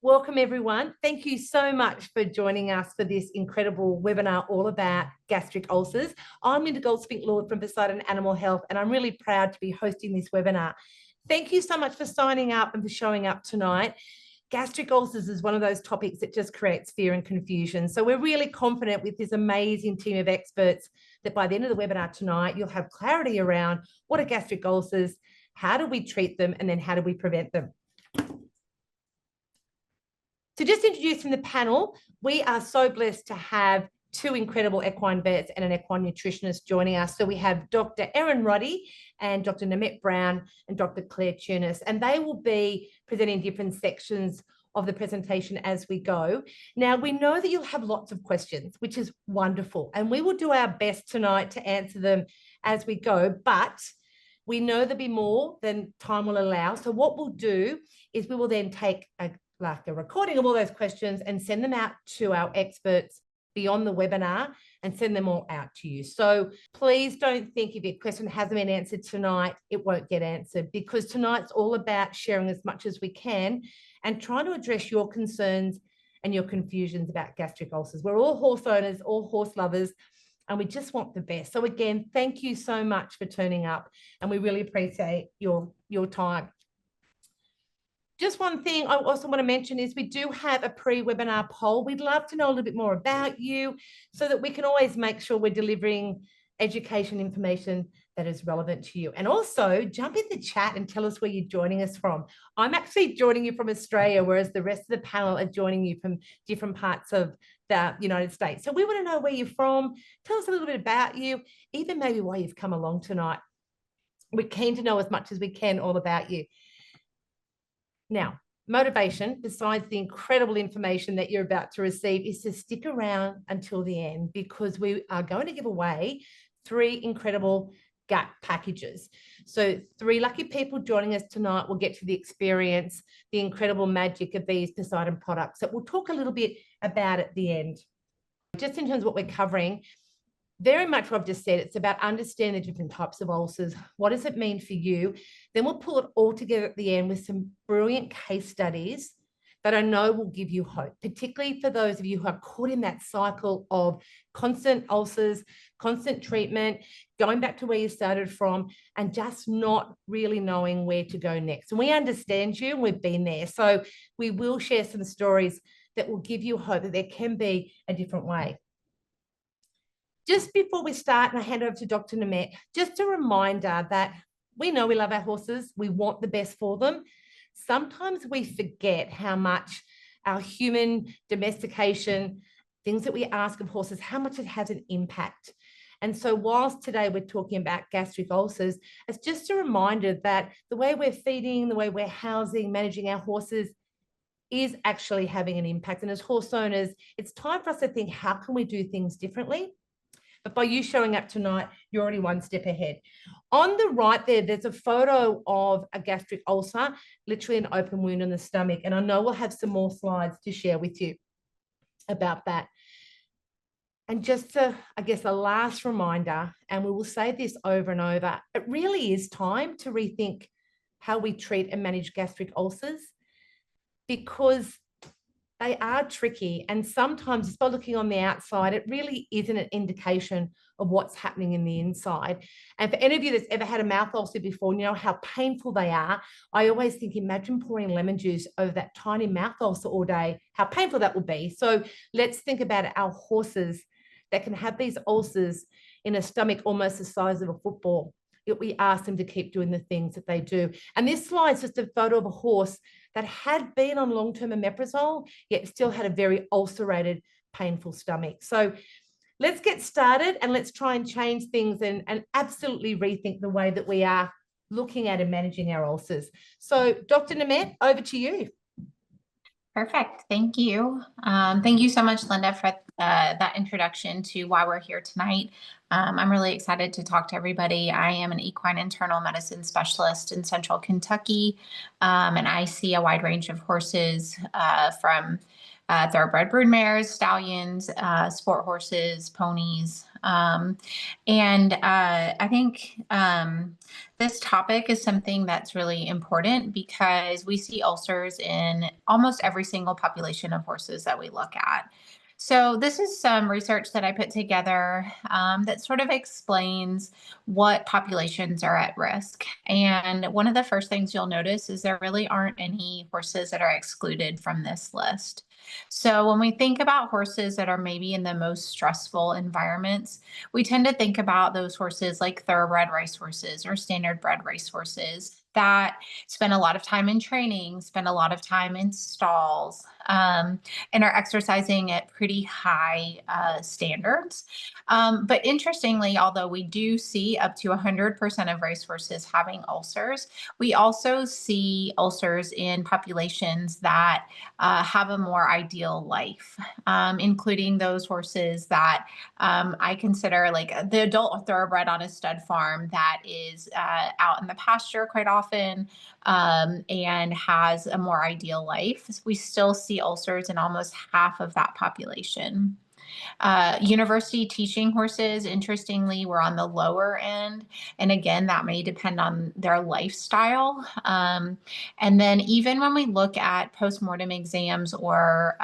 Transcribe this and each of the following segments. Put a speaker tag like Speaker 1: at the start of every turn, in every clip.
Speaker 1: Welcome, everyone. Thank you so much for joining us for this incredible webinar all about gastric ulcers. I'm Linda Goldspink-Lord from Poseidon Animal Health, and I'm really proud to be hosting this webinar. Thank you so much for signing up and for showing up tonight. Gastric ulcers is one of those topics that just creates fear and confusion. So we're really confident with this amazing team of experts that by the end of the webinar tonight, you'll have clarity around what are gastric ulcers, how do we treat them, and then how do we prevent them. So just introducing the panel, we are so blessed to have two incredible equine vets and an equine nutritionist joining us. So we have Dr. Erin Roddy and Dr. Nimet Brown and Dr. Clair Thunes, and they will be presenting different sections of the presentation as we go. Now, we know that you'll have lots of questions, which is wonderful, and we will do our best tonight to answer them as we go, but we know there'll be more than time will allow. So what we'll do is we will then take a recording of all those questions and send them out to our experts beyond the webinar and send them all out to you. So please don't think if your question hasn't been answered tonight, it won't get answered, because tonight's all about sharing as much as we can and trying to address your concerns and your confusions about gastric ulcers. We're all horse owners, all horse lovers, and we just want the best. So again, thank you so much for turning up, and we really appreciate your time. Just one thing I also want to mention is we do have a pre-webinar poll. We'd love to know a little bit more about you so that we can always make sure we're delivering education information that is relevant to you. And also jump in the chat and tell us where you're joining us from. I'm actually joining you from Australia, whereas the rest of the panel are joining you from different parts of the United States. So we want to know where you're from. Tell us a little bit about you, even maybe why you've come along tonight. We're keen to know as much as we can all about you. Now, motivation, besides the incredible information that you're about to receive, is to stick around until the end, because we are going to give away 3 incredible gut packages. So 3 lucky people joining us tonight will get to experience the incredible magic of these Poseidon products that we'll talk a little bit about at the end. Just in terms of what we're covering, very much what I've just said, it's about understanding the different types of ulcers. What does it mean for you? Then we'll pull it all together at the end with some brilliant case studies that I know will give you hope, particularly for those of you who are caught in that cycle of constant ulcers, constant treatment, going back to where you started from, and just not really knowing where to go next. And we understand you, and we've been there. So we will share some stories that will give you hope that there can be a different way. Just before we start, and I hand over to Dr. Nimet, just a reminder that we know we love our horses. We want the best for them. Sometimes we forget how much our human domestication, things that we ask of horses, how much it has an impact. And so whilst today we're talking about gastric ulcers, it's just a reminder that the way we're feeding, the way we're housing, managing our horses is actually having an impact. And as horse owners, it's time for us to think, how can we do things differently? But by you showing up tonight, you're already one step ahead. On the right there, there's a photo of a gastric ulcer, literally an open wound in the stomach. And I know we'll have some more slides to share with you about that. And just I guess a last reminder, and we will say this over and over, it really is time to rethink how we treat and manage gastric ulcers, because they are tricky, and sometimes just by looking on the outside, it really isn't an indication of what's happening in the inside. And for any of you that's ever had a mouth ulcer before, you know how painful they are. I always think, imagine pouring lemon juice over that tiny mouth ulcer all day, how painful that would be. So let's think about our horses that can have these ulcers in a stomach almost the size of a football. We ask them to keep doing the things that they do. And this slide is just a photo of a horse that had been on long-term omeprazole, yet still had a very ulcerated, painful stomach. So let's get started, and let's try and change things and absolutely rethink the way that we are looking at and managing our ulcers. So Dr. Nimet, over to you.
Speaker 2: Perfect. Thank you. Thank you so much, Linda, for that introduction to why we're here tonight. I'm really excited to talk to everybody. I am an equine internal medicine specialist in Central Kentucky, and I see a wide range of horses from thoroughbred brood mares, stallions, sport horses, ponies, I think this topic is something that's really important because we see ulcers in almost every single population of horses that we look at. So this is some research that I put together that sort of explains what populations are at risk. And one of the first things you'll notice is there really aren't any horses that are excluded from this list. So when we think about horses that are maybe in the most stressful environments, we tend to think about those horses like thoroughbred racehorses or standard bred racehorses that spend a lot of time in training, spend a lot of time in stalls, and are exercising at pretty high standards. But interestingly, although we do see up to 100% of racehorses having ulcers, we also see ulcers in populations that have a more ideal life, including those horses that I consider like the adult thoroughbred on a stud farm that is out in the pasture quite often and has a more ideal life. We still see ulcers in almost half of that population. University teaching horses, interestingly, were on the lower end. And again, that may depend on their lifestyle. And then even when we look at postmortem exams or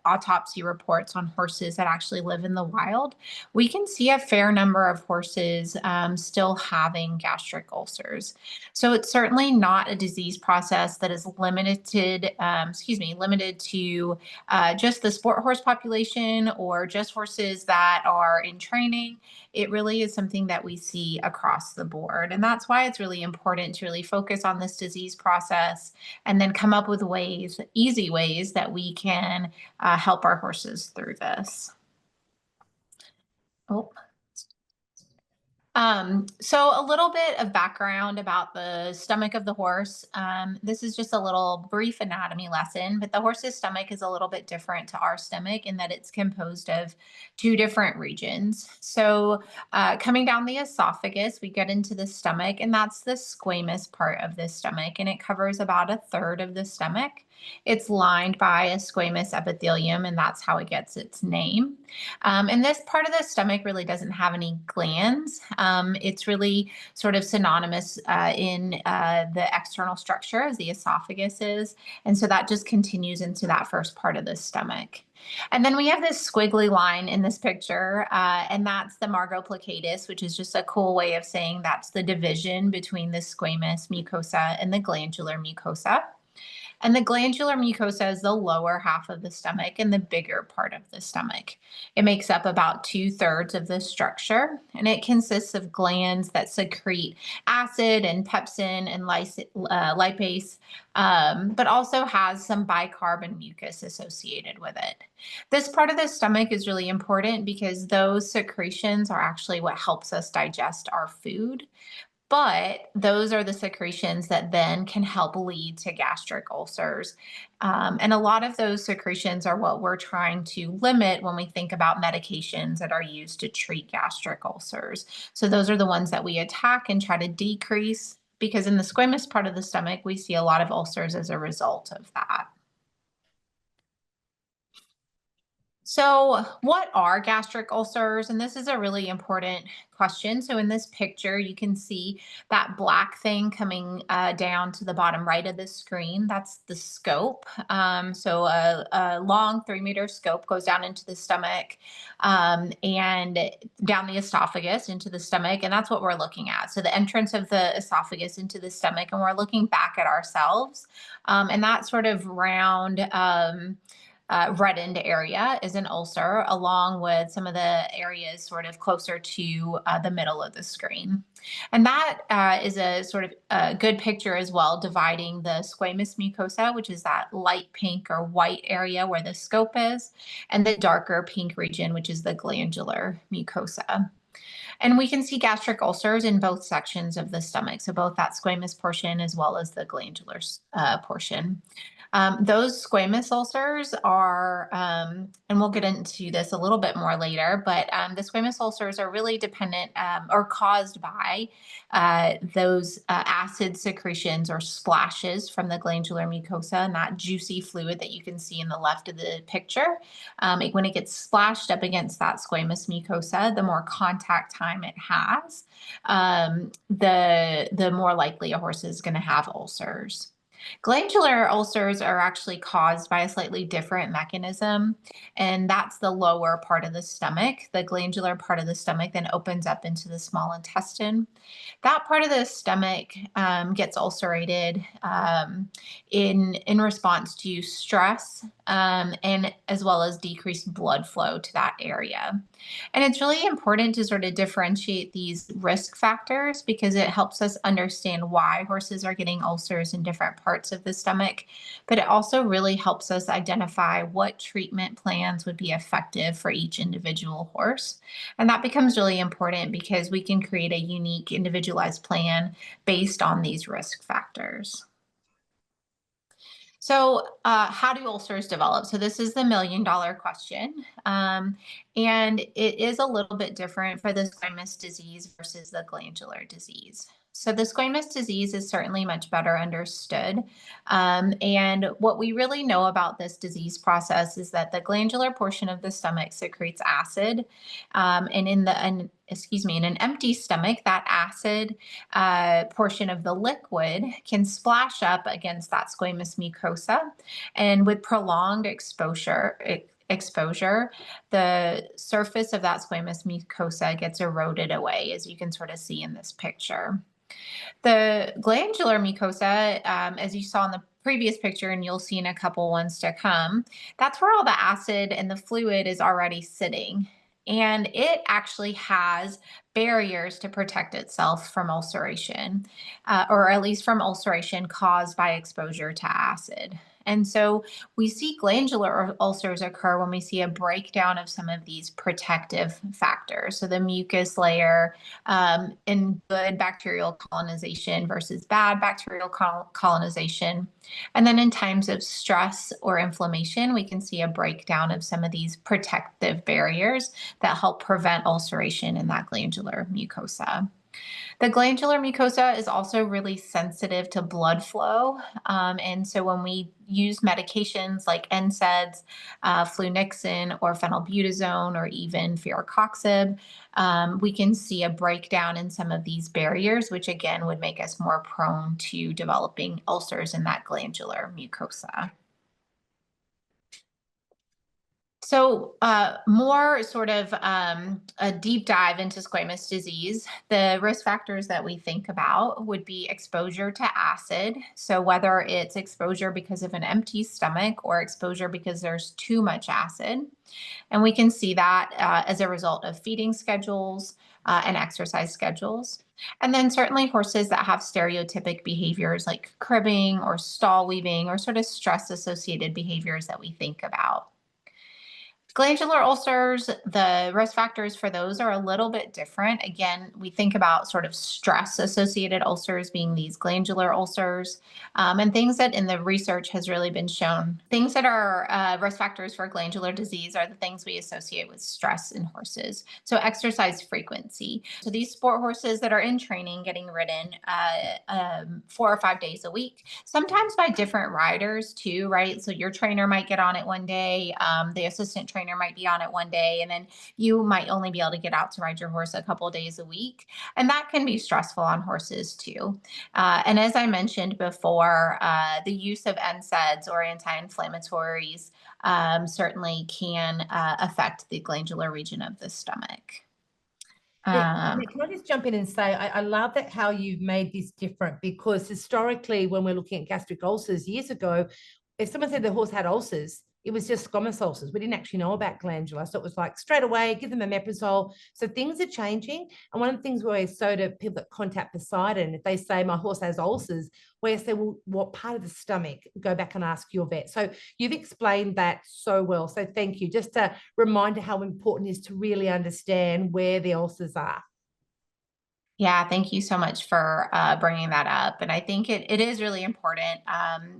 Speaker 2: autopsy reports on horses that actually live in the wild, we can see a fair number of horses still having gastric ulcers. So it's certainly not a disease process that is limited to just the sport horse population or just horses that are in training. It really is something that we see across the board. And that's why it's really important to really focus on this disease process and then come up with ways, easy ways that we can help our horses through this. Oh. So a little bit of background about the stomach of the horse. This is just a little brief anatomy lesson, but the horse's stomach is a little bit different to our stomach in that it's composed of two different regions. So coming down the esophagus, we get into the stomach, and that's the squamous part of the stomach, and it covers about a third of the stomach. It's lined by a squamous epithelium, and that's how it gets its name. And this part of the stomach really doesn't have any glands. It's really sort of synonymous in the external structure as the esophagus is. And so that just continues into that first part of the stomach. And then we have this squiggly line in this picture, and that's the margo plicatus, which is just a cool way of saying that's the division between the squamous mucosa and the glandular mucosa. And the glandular mucosa is the lower half of the stomach and the bigger part of the stomach. It makes up about 2/3 of the structure, and it consists of glands that secrete acid and pepsin and lipase, but also has some bicarb and mucus associated with it. This part of the stomach is really important because those secretions are actually what helps us digest our food. But those are the secretions that then can help lead to gastric ulcers. And a lot of those secretions are what we're trying to limit when we think about medications that are used to treat gastric ulcers. So those are the ones that we attack and try to decrease, because in the squamous part of the stomach, we see a lot of ulcers as a result of that. So what are gastric ulcers? And this is a really important question. So in this picture, you can see that black thing coming down to the bottom right of the screen. That's the scope. So a long 3-meter scope goes down into the stomach and down the esophagus into the stomach. And that's what we're looking at. So the entrance of the esophagus into the stomach, and we're looking back at ourselves. And that sort of round reddened area is an ulcer, along with some of the areas sort of closer to the middle of the screen. And that is a sort of a good picture as well, dividing the squamous mucosa, which is that light pink or white area where the scope is, and the darker pink region, which is the glandular mucosa. And we can see gastric ulcers in both sections of the stomach, so both that squamous portion as well as the glandular portion. Those squamous ulcers are, and we'll get into this a little bit more later, but the squamous ulcers are really dependent or caused by those acid secretions or splashes from the glandular mucosa and that juicy fluid that you can see in the left of the picture. When it gets splashed up against that squamous mucosa, the more contact time it has, the more likely a horse is going to have ulcers. Glandular ulcers are actually caused by a slightly different mechanism, and that's the lower part of the stomach. The glandular part of the stomach then opens up into the small intestine. That part of the stomach gets ulcerated in response to stress and as well as decreased blood flow to that area. And it's really important to sort of differentiate these risk factors because it helps us understand why horses are getting ulcers in different parts of the stomach, but it also really helps us identify what treatment plans would be effective for each individual horse. And that becomes really important because we can create a unique individualized plan based on these risk factors. So how do ulcers develop? So this is the million-dollar question. And it is a little bit different for the squamous disease versus the glandular disease. So the squamous disease is certainly much better understood. And what we really know about this disease process is that the glandular portion of the stomach secretes acid. And in an empty stomach, that acid portion of the liquid can splash up against that squamous mucosa. And with prolonged exposure, the surface of that squamous mucosa gets eroded away, as you can sort of see in this picture. The glandular mucosa, as you saw in the previous picture, and you'll see in a couple ones to come, that's where all the acid and the fluid is already sitting. And it actually has barriers to protect itself from ulceration, or at least from ulceration caused by exposure to acid. And so we see glandular ulcers occur when we see a breakdown of some of these protective factors. So the mucus layer in good bacterial colonization versus bad bacterial colonization. And then in times of stress or inflammation, we can see a breakdown of some of these protective barriers that help prevent ulceration in that glandular mucosa. The glandular mucosa is also really sensitive to blood flow. And so when we use medications like NSAIDs, flunixin, or phenylbutazone, or even firocoxib, we can see a breakdown in some of these barriers, which again would make us more prone to developing ulcers in that glandular mucosa. So more sort of a deep dive into squamous disease, the risk factors that we think about would be exposure to acid. So whether it's exposure because of an empty stomach or exposure because there's too much acid. And we can see that as a result of feeding schedules and exercise schedules. And then certainly horses that have stereotypic behaviors like cribbing or stall weaving or sort of stress-associated behaviors that we think about. Glandular ulcers, the risk factors for those are a little bit different. Again, we think about sort of stress-associated ulcers being these glandular ulcers, and things that in the research has really been shown. Things that are risk factors for glandular disease are the things we associate with stress in horses. So exercise frequency. So these sport horses that are in training getting ridden 4 or 5 days a week, sometimes by different riders too, right? So your trainer might get on it one day, the assistant trainer might be on it one day, and then you might only be able to get out to ride your horse a couple days a week. And that can be stressful on horses too. And as I mentioned before, the use of NSAIDs or anti-inflammatories certainly can affect the glandular region of the stomach.
Speaker 1: Can I just jump in and say, I love that how you've made this different, because historically, when we're looking at gastric ulcers years ago, if someone said the horse had ulcers, it was just squamous ulcers. We didn't actually know about glandular. So it was like straight away, give them a omeprazole. So things are changing. And one of the things we always say to people that contact Poseidon, if they say my horse has ulcers, we say, well, what part of the stomach? Go back and ask your vet. So you've explained that so well. So thank you. Just a reminder how important it is to really understand where the ulcers are.
Speaker 2: Yeah, thank you so much for bringing that up. And I think it is really important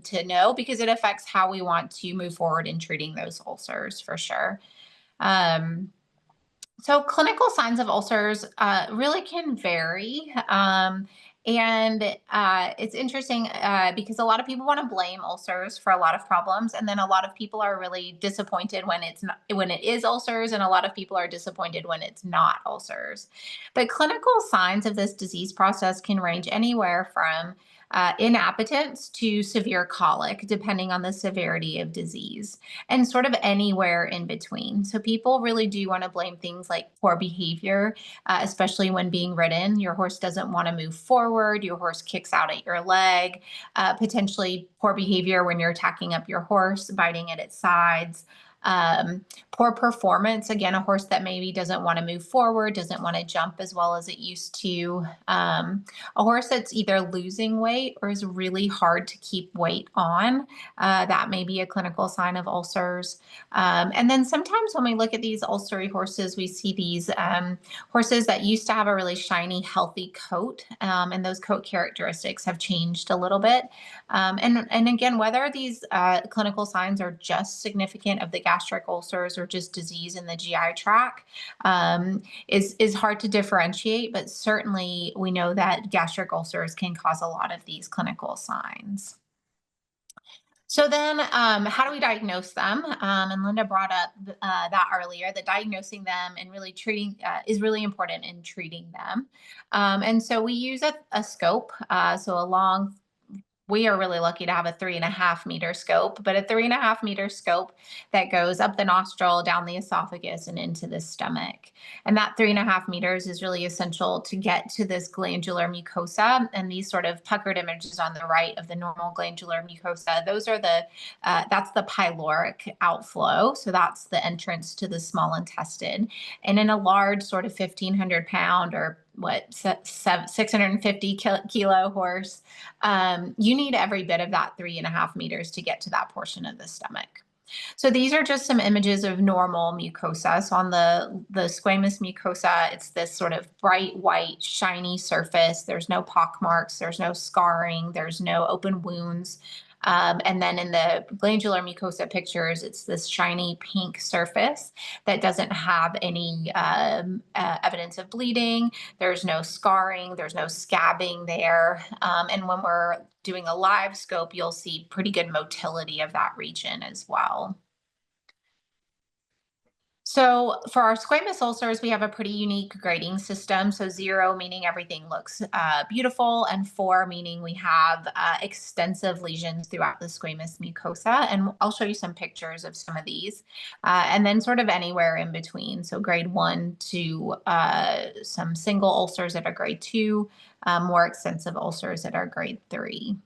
Speaker 2: to know because it affects how we want to move forward in treating those ulcers for sure. Um, So clinical signs of ulcers really can vary. And it's interesting because a lot of people want to blame ulcers for a lot of problems. And then a lot of people are really disappointed when it's not, when it is ulcers. And a lot of people are disappointed when it's not ulcers. But clinical signs of this disease process can range anywhere from inappetence to severe colic, depending on the severity of disease, and sort of anywhere in between. So people really do want to blame things like poor behavior, especially when being ridden. Your horse doesn't want to move forward. Your horse kicks out at your leg. Potentially poor behavior when you're attacking up your horse, biting at its sides. Um, Poor performance. Again, a horse that maybe doesn't want to move forward, doesn't want to jump as well as it used to. A horse that's either losing weight or is really hard to keep weight on. That may be a clinical sign of ulcers. And then sometimes when we look at these ulcery horses, we see these horses that used to have a really shiny, healthy coat, and those coat characteristics have changed a little bit. And again, whether these clinical signs are just significant of the gastric ulcers or just disease in the GI tract is hard to differentiate. But certainly, we know that gastric ulcers can cause a lot of these clinical signs. So then, how do we diagnose them? And Linda brought up that earlier, that diagnosing them and really treating is really important in treating them. And so we use a scope, so a long we are really lucky to have a 3.5 meter scope, but a 3.5 meter scope that goes up the nostril, down the esophagus, and into the stomach. And that 3.5 meters is really essential to get to this glandular mucosa. And these sort of puckered images on the right of the normal glandular mucosa, those are that's the pyloric outflow. So that's the entrance to the small intestine. And in a large sort of 1,500 pound or 650 kilo horse, you need every bit of that 3.5 meters to get to that portion of the stomach. So these are just some images of normal mucosa. So on the squamous mucosa, it's this sort of bright white, shiny surface. There's no pock marks, there's no scarring, there's no open wounds. And then in the glandular mucosa pictures, it's this shiny pink surface that doesn't have any evidence of bleeding. There's no scarring, there's no scabbing there. And when we're doing a live scope, you'll see pretty good motility of that region as well. So for our squamous ulcers, we have a pretty unique grading system. So 0 meaning everything looks beautiful, and 4 meaning we have extensive lesions throughout the squamous mucosa. And I'll show you some pictures of some of these. And then sort of anywhere in between. So grade 1 to some single ulcers that are grade 2, more extensive ulcers that are grade 3.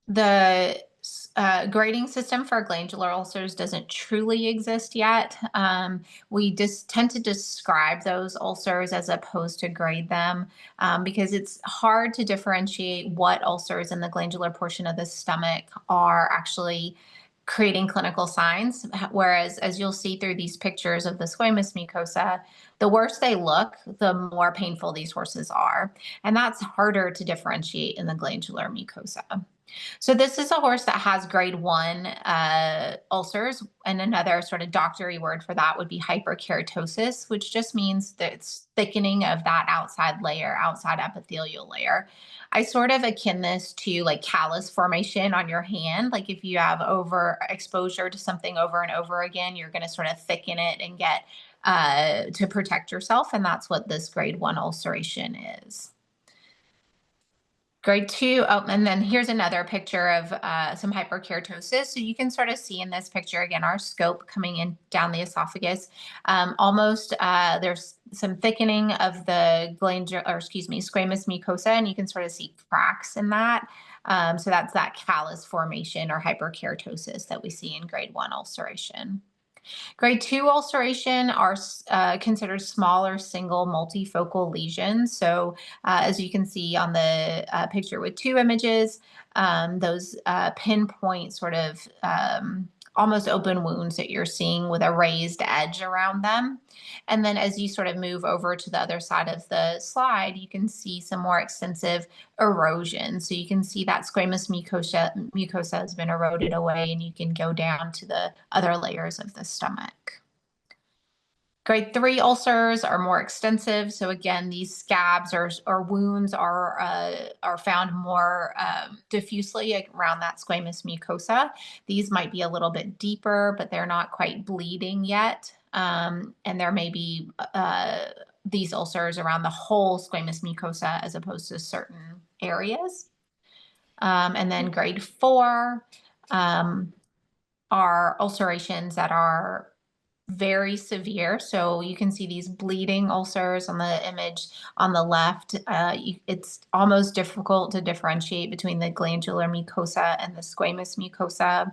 Speaker 2: The grading system for glandular ulcers doesn't truly exist yet. We just tend to describe those ulcers as opposed to grade them because it's hard to differentiate what ulcers in the glandular portion of the stomach are actually creating clinical signs. Whereas, as you'll see through these pictures of the squamous mucosa, the worse they look, the more painful these horses are. And that's harder to differentiate in the glandular mucosa. So this is a horse that has grade 1 ulcers, and another sort of doctory word for that would be hyperkeratosis, which just means that it's thickening of that outside layer, outside epithelial layer. I sort of akin this to like callus formation on your hand. Like if you have over exposure to something over and over again, you're going to sort of thicken it and get to protect yourself. And that's what this grade 1 ulceration is. Grade 2, oh, and then here's another picture of some hyperkeratosis. So you can sort of see in this picture, again, our scope coming in down the esophagus. There's some thickening of the squamous mucosa, and you can sort of see cracks in that. So that's that callus formation or hyperkeratosis that we see in grade 1 ulceration. Grade 2 ulceration are considered smaller single multifocal lesions. So as you can see on the picture with 2 images, those pinpoint sort of almost open wounds that you're seeing with a raised edge around them. And then as you sort of move over to the other side of the slide, you can see some more extensive erosion. So you can see that squamous mucosa has been eroded away, and you can go down to the other layers of the stomach. Grade 3 ulcers are more extensive. So again, these scabs or wounds are found more diffusely around that squamous mucosa. These might be a little bit deeper, but they're not quite bleeding yet. And there may be these ulcers around the whole squamous mucosa as opposed to certain areas. And then grade 4 are ulcerations that are very severe. So you can see these bleeding ulcers on the image on the left. It's almost difficult to differentiate between the glandular mucosa and the squamous mucosa.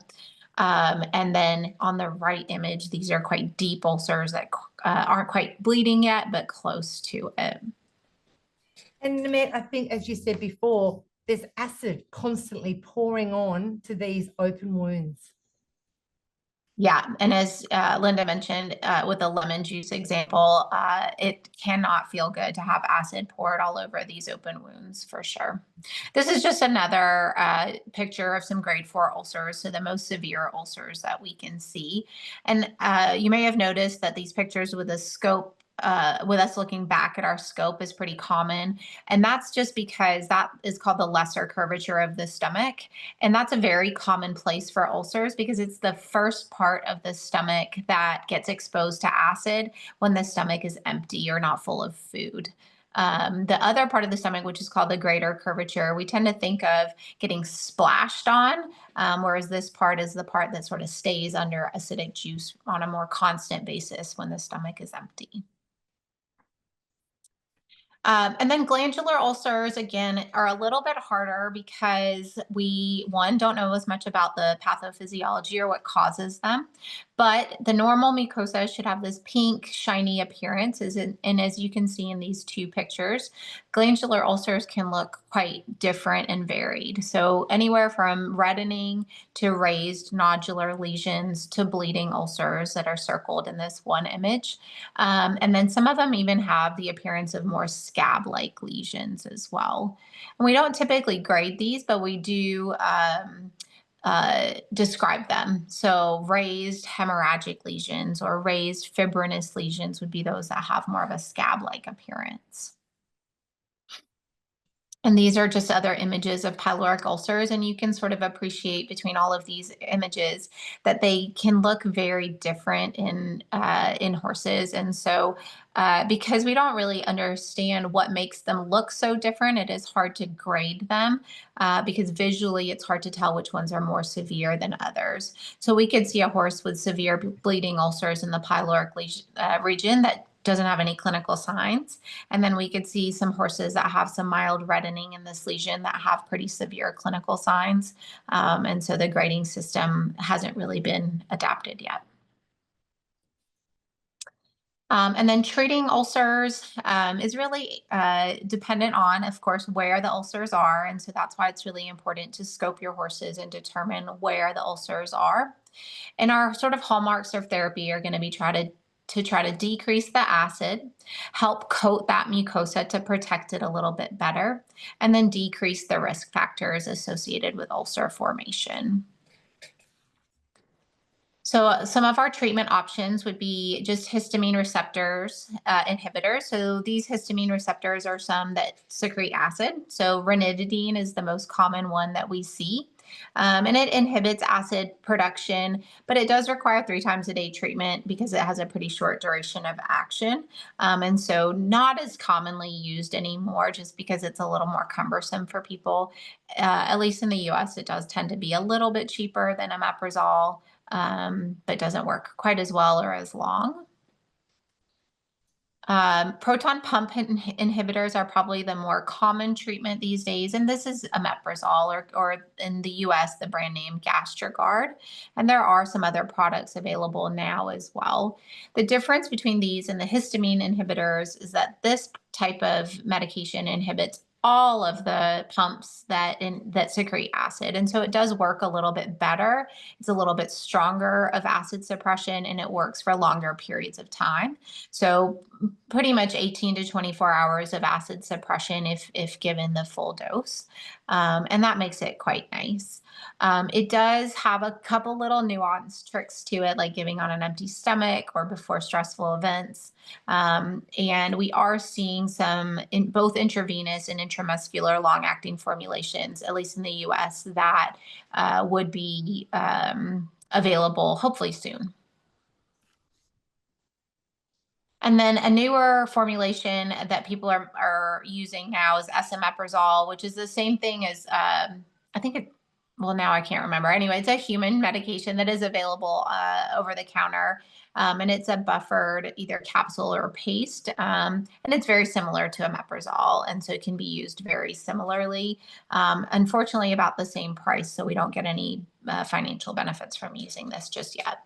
Speaker 2: And then on the right image, these are quite deep ulcers that aren't quite bleeding yet, but close to it.
Speaker 1: And Nimet, I think, as you said before, there's acid constantly pouring on to these open wounds.
Speaker 2: Yeah, and as Linda mentioned with the lemon juice example, it cannot feel good to have acid poured all over these open wounds for sure. This is just another picture of some grade 4 ulcers, so the most severe ulcers that we can see. And you may have noticed that these pictures with a scope, with us looking back at our scope, is pretty common. And that's just because that is called the lesser curvature of the stomach. And that's a very common place for ulcers because it's the first part of the stomach that gets exposed to acid when the stomach is empty or not full of food. The other part of the stomach, which is called the greater curvature, we tend to think of getting splashed on, whereas this part is the part that sort of stays under acidic juice on a more constant basis when the stomach is empty. And then glandular ulcers, again, are a little bit harder because we, one, don't know as much about the pathophysiology or what causes them. But the normal mucosa should have this pink, shiny appearance. And as you can see in these two pictures, glandular ulcers can look quite different and varied. So anywhere from reddening to raised nodular lesions to bleeding ulcers that are circled in this one image. And then some of them even have the appearance of more scab-like lesions as well. And we don't typically grade these, but we do describe them. So raised hemorrhagic lesions or raised fibrinous lesions would be those that have more of a scab-like appearance. And these are just other images of pyloric ulcers, and you can sort of appreciate between all of these images that they can look very different in horses. And so because we don't really understand what makes them look so different, it is hard to grade them because visually it's hard to tell which ones are more severe than others. So we could see a horse with severe bleeding ulcers in the pyloric region that doesn't have any clinical signs. And then we could see some horses that have some mild reddening in this lesion that have pretty severe clinical signs. And so the grading system hasn't really been adapted yet. And then treating ulcers is really dependent on, of course, where the ulcers are. And so that's why it's really important to scope your horses and determine where the ulcers are. And our sort of hallmarks of therapy are going to be to try to decrease the acid, help coat that mucosa to protect it a little bit better, and then decrease the risk factors associated with ulcer formation. So some of our treatment options would be just histamine receptors inhibitors. So these histamine receptors are some that secrete acid. So ranitidine is the most common one that we see. And it inhibits acid production, but it does require 3 times a day treatment because it has a pretty short duration of action. And so not as commonly used anymore just because it's a little more cumbersome for people. At least in the US, it does tend to be a little bit cheaper than omeprazole, but doesn't work quite as well or as long. Proton pump inhibitors are probably the more common treatment these days, and this is omeprazole or in the US, the brand name Gastric. And there are some other products available now as well. The difference between these and the histamine inhibitors is that this type of medication inhibits all of the pumps that secrete acid. And so it does work a little bit better. It's a little bit stronger of acid suppression, and it works for longer periods of time. So pretty much 18 to 24 hours of acid suppression if given the full dose. And that makes it quite nice. It does have a couple little nuanced tricks to it, like giving on an empty stomach or before stressful events. And we are seeing some in both intravenous and intramuscular long-acting formulations, at least in the US, that would be available hopefully soon. And then a newer formulation that people are using now is esomeprazole, which is the same thing as I think it. Well, now I can't remember. Anyway, it's a human medication that is available over the counter, and it's a buffered either capsule or paste, and it's very similar to omeprazole, and so it can be used very similarly. Unfortunately, about the same price, so we don't get any financial benefits from using this just yet.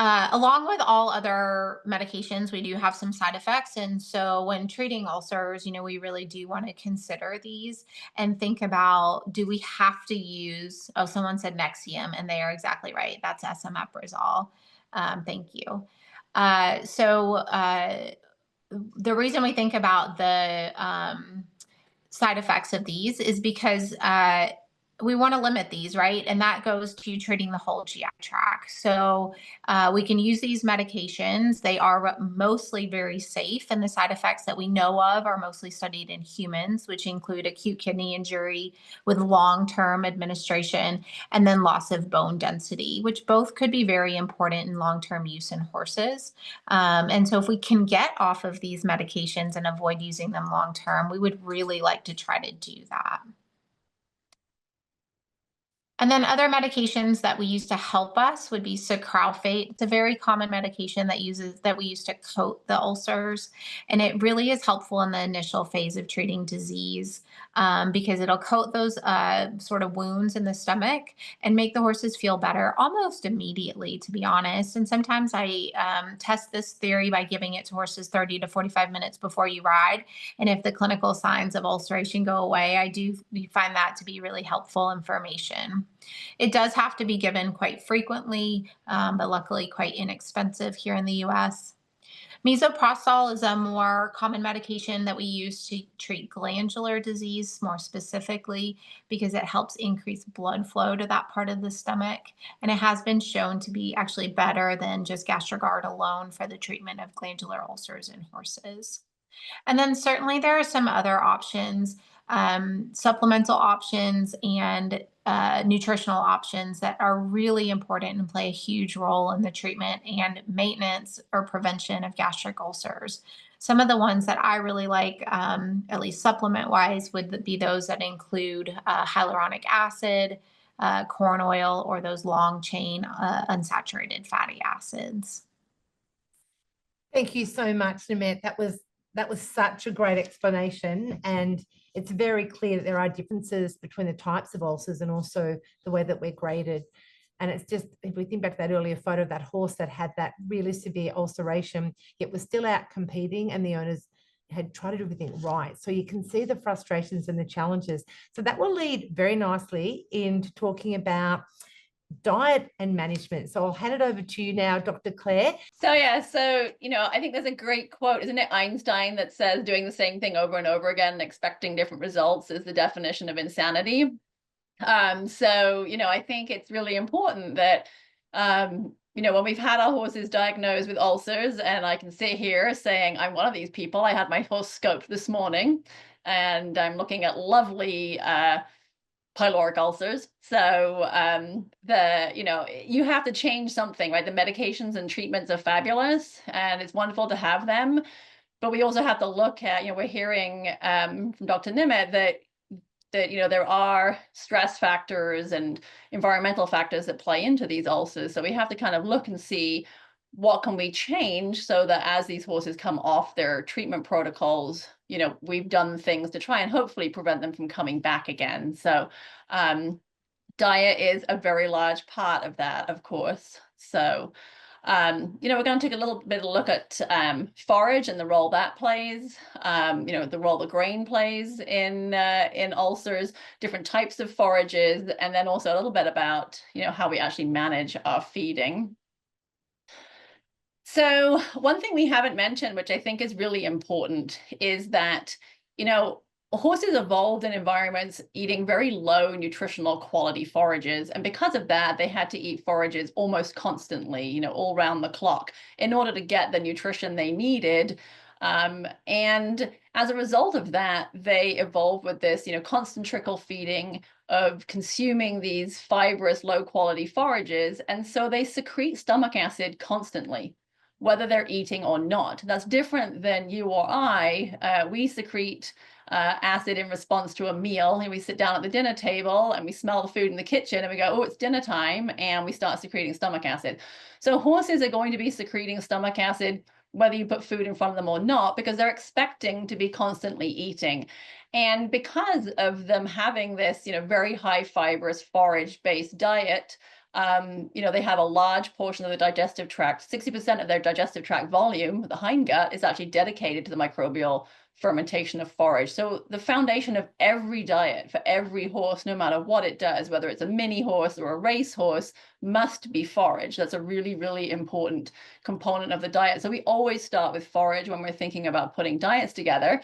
Speaker 2: Along with all other medications, we do have some side effects. And so when treating ulcers, we really do want to consider these and think about, do we have to use, oh, someone said Nexium, and they are exactly right. That's esomeprazole. Thank you. The reason we think about the side effects of these is because we want to limit these, right? And that goes to treating the whole GI tract. So we can use these medications. They are mostly very safe, and the side effects that we know of are mostly studied in humans, which include acute kidney injury with long-term administration, and then loss of bone density, which both could be very important in long-term use in horses. And so if we can get off of these medications and avoid using them long-term, we would really like to try to do that. And then other medications that we use to help us would be sucralfate. It's a very common medication that we use to coat the ulcers. And it really is helpful in the initial phase of treating disease because it'll coat those sort of wounds in the stomach and make the horses feel better almost immediately, to be honest. And sometimes I test this theory by giving it to horses 30 to 45 minutes before you ride. And if the clinical signs of ulceration go away, I do find that to be really helpful information. It does have to be given quite frequently, but luckily quite inexpensive here in the US. Misoprostol is a more common medication that we use to treat glandular disease more specifically because it helps increase blood flow to that part of the stomach. And it has been shown to be actually better than just Gastrigard alone for the treatment of glandular ulcers in horses. And then certainly there are some other options, supplemental options and nutritional options that are really important and play a huge role in the treatment and maintenance or prevention of gastric ulcers. Some of the ones that I really like, at least supplement wise, would be those that include hyaluronic acid, corn oil, or those long chain unsaturated fatty acids.
Speaker 1: Thank you so much, Nimet. That was such a great explanation, and it's very clear that there are differences between the types of ulcers and also the way that we're graded. And it's just, if we think back to that earlier photo of that horse that had that really severe ulceration, yet was still out competing, and the owners had tried to do everything right. So you can see the frustrations and the challenges. So that will lead very nicely into talking about diet and management. So I'll hand it over to you now, Dr. Clair.
Speaker 3: I think there's a great quote, isn't it, Einstein, that says doing the same thing over and over again and expecting different results is the definition of insanity. I think it's really important that, when we've had our horses diagnosed with ulcers, and I can sit here saying, I'm one of these people. I had my horse scoped this morning, and I'm looking at lovely pyloric ulcers. So you have to change something, right? The medications and treatments are fabulous, and it's wonderful to have them. But we also have to look at, we're hearing from Dr. Nimet that there are stress factors and environmental factors that play into these ulcers. So we have to kind of look and see what can we change so that as these horses come off their treatment protocols, we've done things to try and hopefully prevent them from coming back again. So diet is a very large part of that, of course. So We're going to take a little bit of a look at forage and the role that plays, the role the grain plays in ulcers, different types of forages, and then also a little bit about, how we actually manage our feeding. So one thing we haven't mentioned, which I think is really important, is that, horses evolved in environments eating very low nutritional quality forages. And because of that, they had to eat forages almost constantly, all around the clock in order to get the nutrition they needed. And as a result of that, they evolved with this, constant trickle feeding of consuming these fibrous, low quality forages. And so they secrete stomach acid constantly, whether they're eating or not. That's different than you or I. We secrete acid in response to a meal, and we sit down at the dinner table and we smell the food in the kitchen and we go, oh, it's dinner time, and we start secreting stomach acid. So horses are going to be secreting stomach acid whether you put food in front of them or not, because they're expecting to be constantly eating. And because of them having this, very high fibrous forage-based diet, they have a large portion of the digestive tract. 60% of their digestive tract volume, the hindgut, is actually dedicated to the microbial fermentation of forage. So the foundation of every diet for every horse, no matter what it does, whether it's a mini horse or a race horse, must be forage. That's a really, really important component of the diet. So we always start with forage when we're thinking about putting diets together.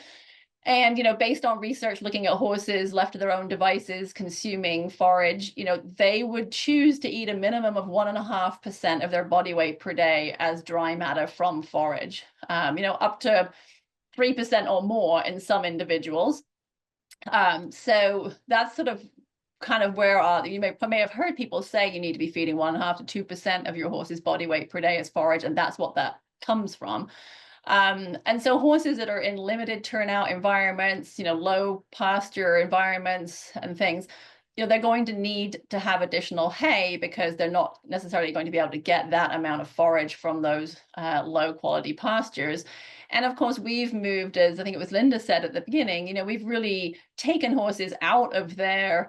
Speaker 3: And, based on research looking at horses left to their own devices consuming forage, they would choose to eat a minimum of 1.5% of their body weight per day as dry matter from forage, up to 3% or more in some individuals. So that's sort of kind of where you may have heard people say you need to be feeding 1.5 to 2% of your horse's body weight per day as forage, and that's what that comes from. And so horses that are in limited turnout environments, low pasture environments and things, they're going to need to have additional hay because they're not necessarily going to be able to get that amount of forage from those low quality pastures. And of course, we've moved, as I think it was Linda said at the beginning, we've really taken horses out of their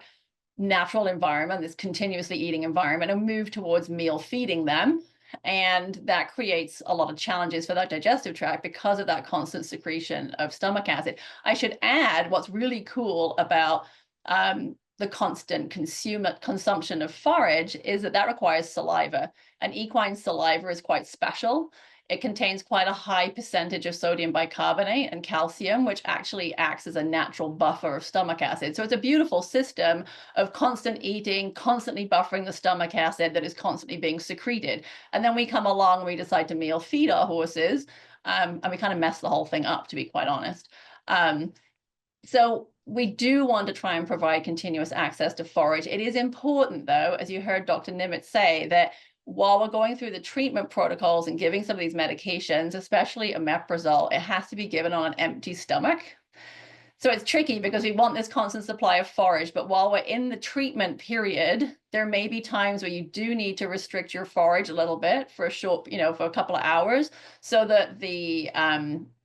Speaker 3: natural environment, this continuously eating environment, and moved towards meal feeding them. And that creates a lot of challenges for that digestive tract because of that constant secretion of stomach acid. I should add, what's really cool about the constant consumption of forage is that requires saliva. And equine saliva is quite special. It contains quite a high percentage of sodium bicarbonate and calcium, which actually acts as a natural buffer of stomach acid. So it's a beautiful system of constant eating, constantly buffering the stomach acid that is constantly being secreted. And then we come along and we decide to meal feed our horses, and we kind of mess the whole thing up, to be quite honest. So we do want to try and provide continuous access to forage. It is important, though, as you heard Dr. Nimet say, that while we're going through the treatment protocols and giving some of these medications, especially omeprazole, it has to be given on an empty stomach. So it's tricky because we want this constant supply of forage, but while we're in the treatment period, there may be times where you do need to restrict your forage a little bit for a short, for a couple of hours, so that the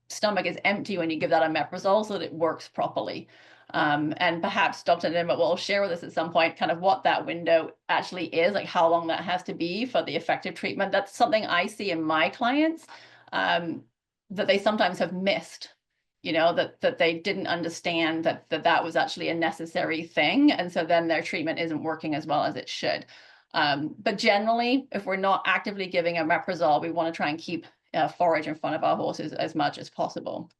Speaker 3: stomach is empty when you give that omeprazole so that it works properly. And perhaps Dr. Nimet will share with us at some point kind of what that window actually is, like how long that has to be for the effective treatment. That's something I see in my clients, that they sometimes have missed, that they didn't understand that was actually a necessary thing. And so then their treatment isn't working as well as it should. But generally, if we're not actively giving omeprazole, we want to try and keep forage in front of our horses as much as possible.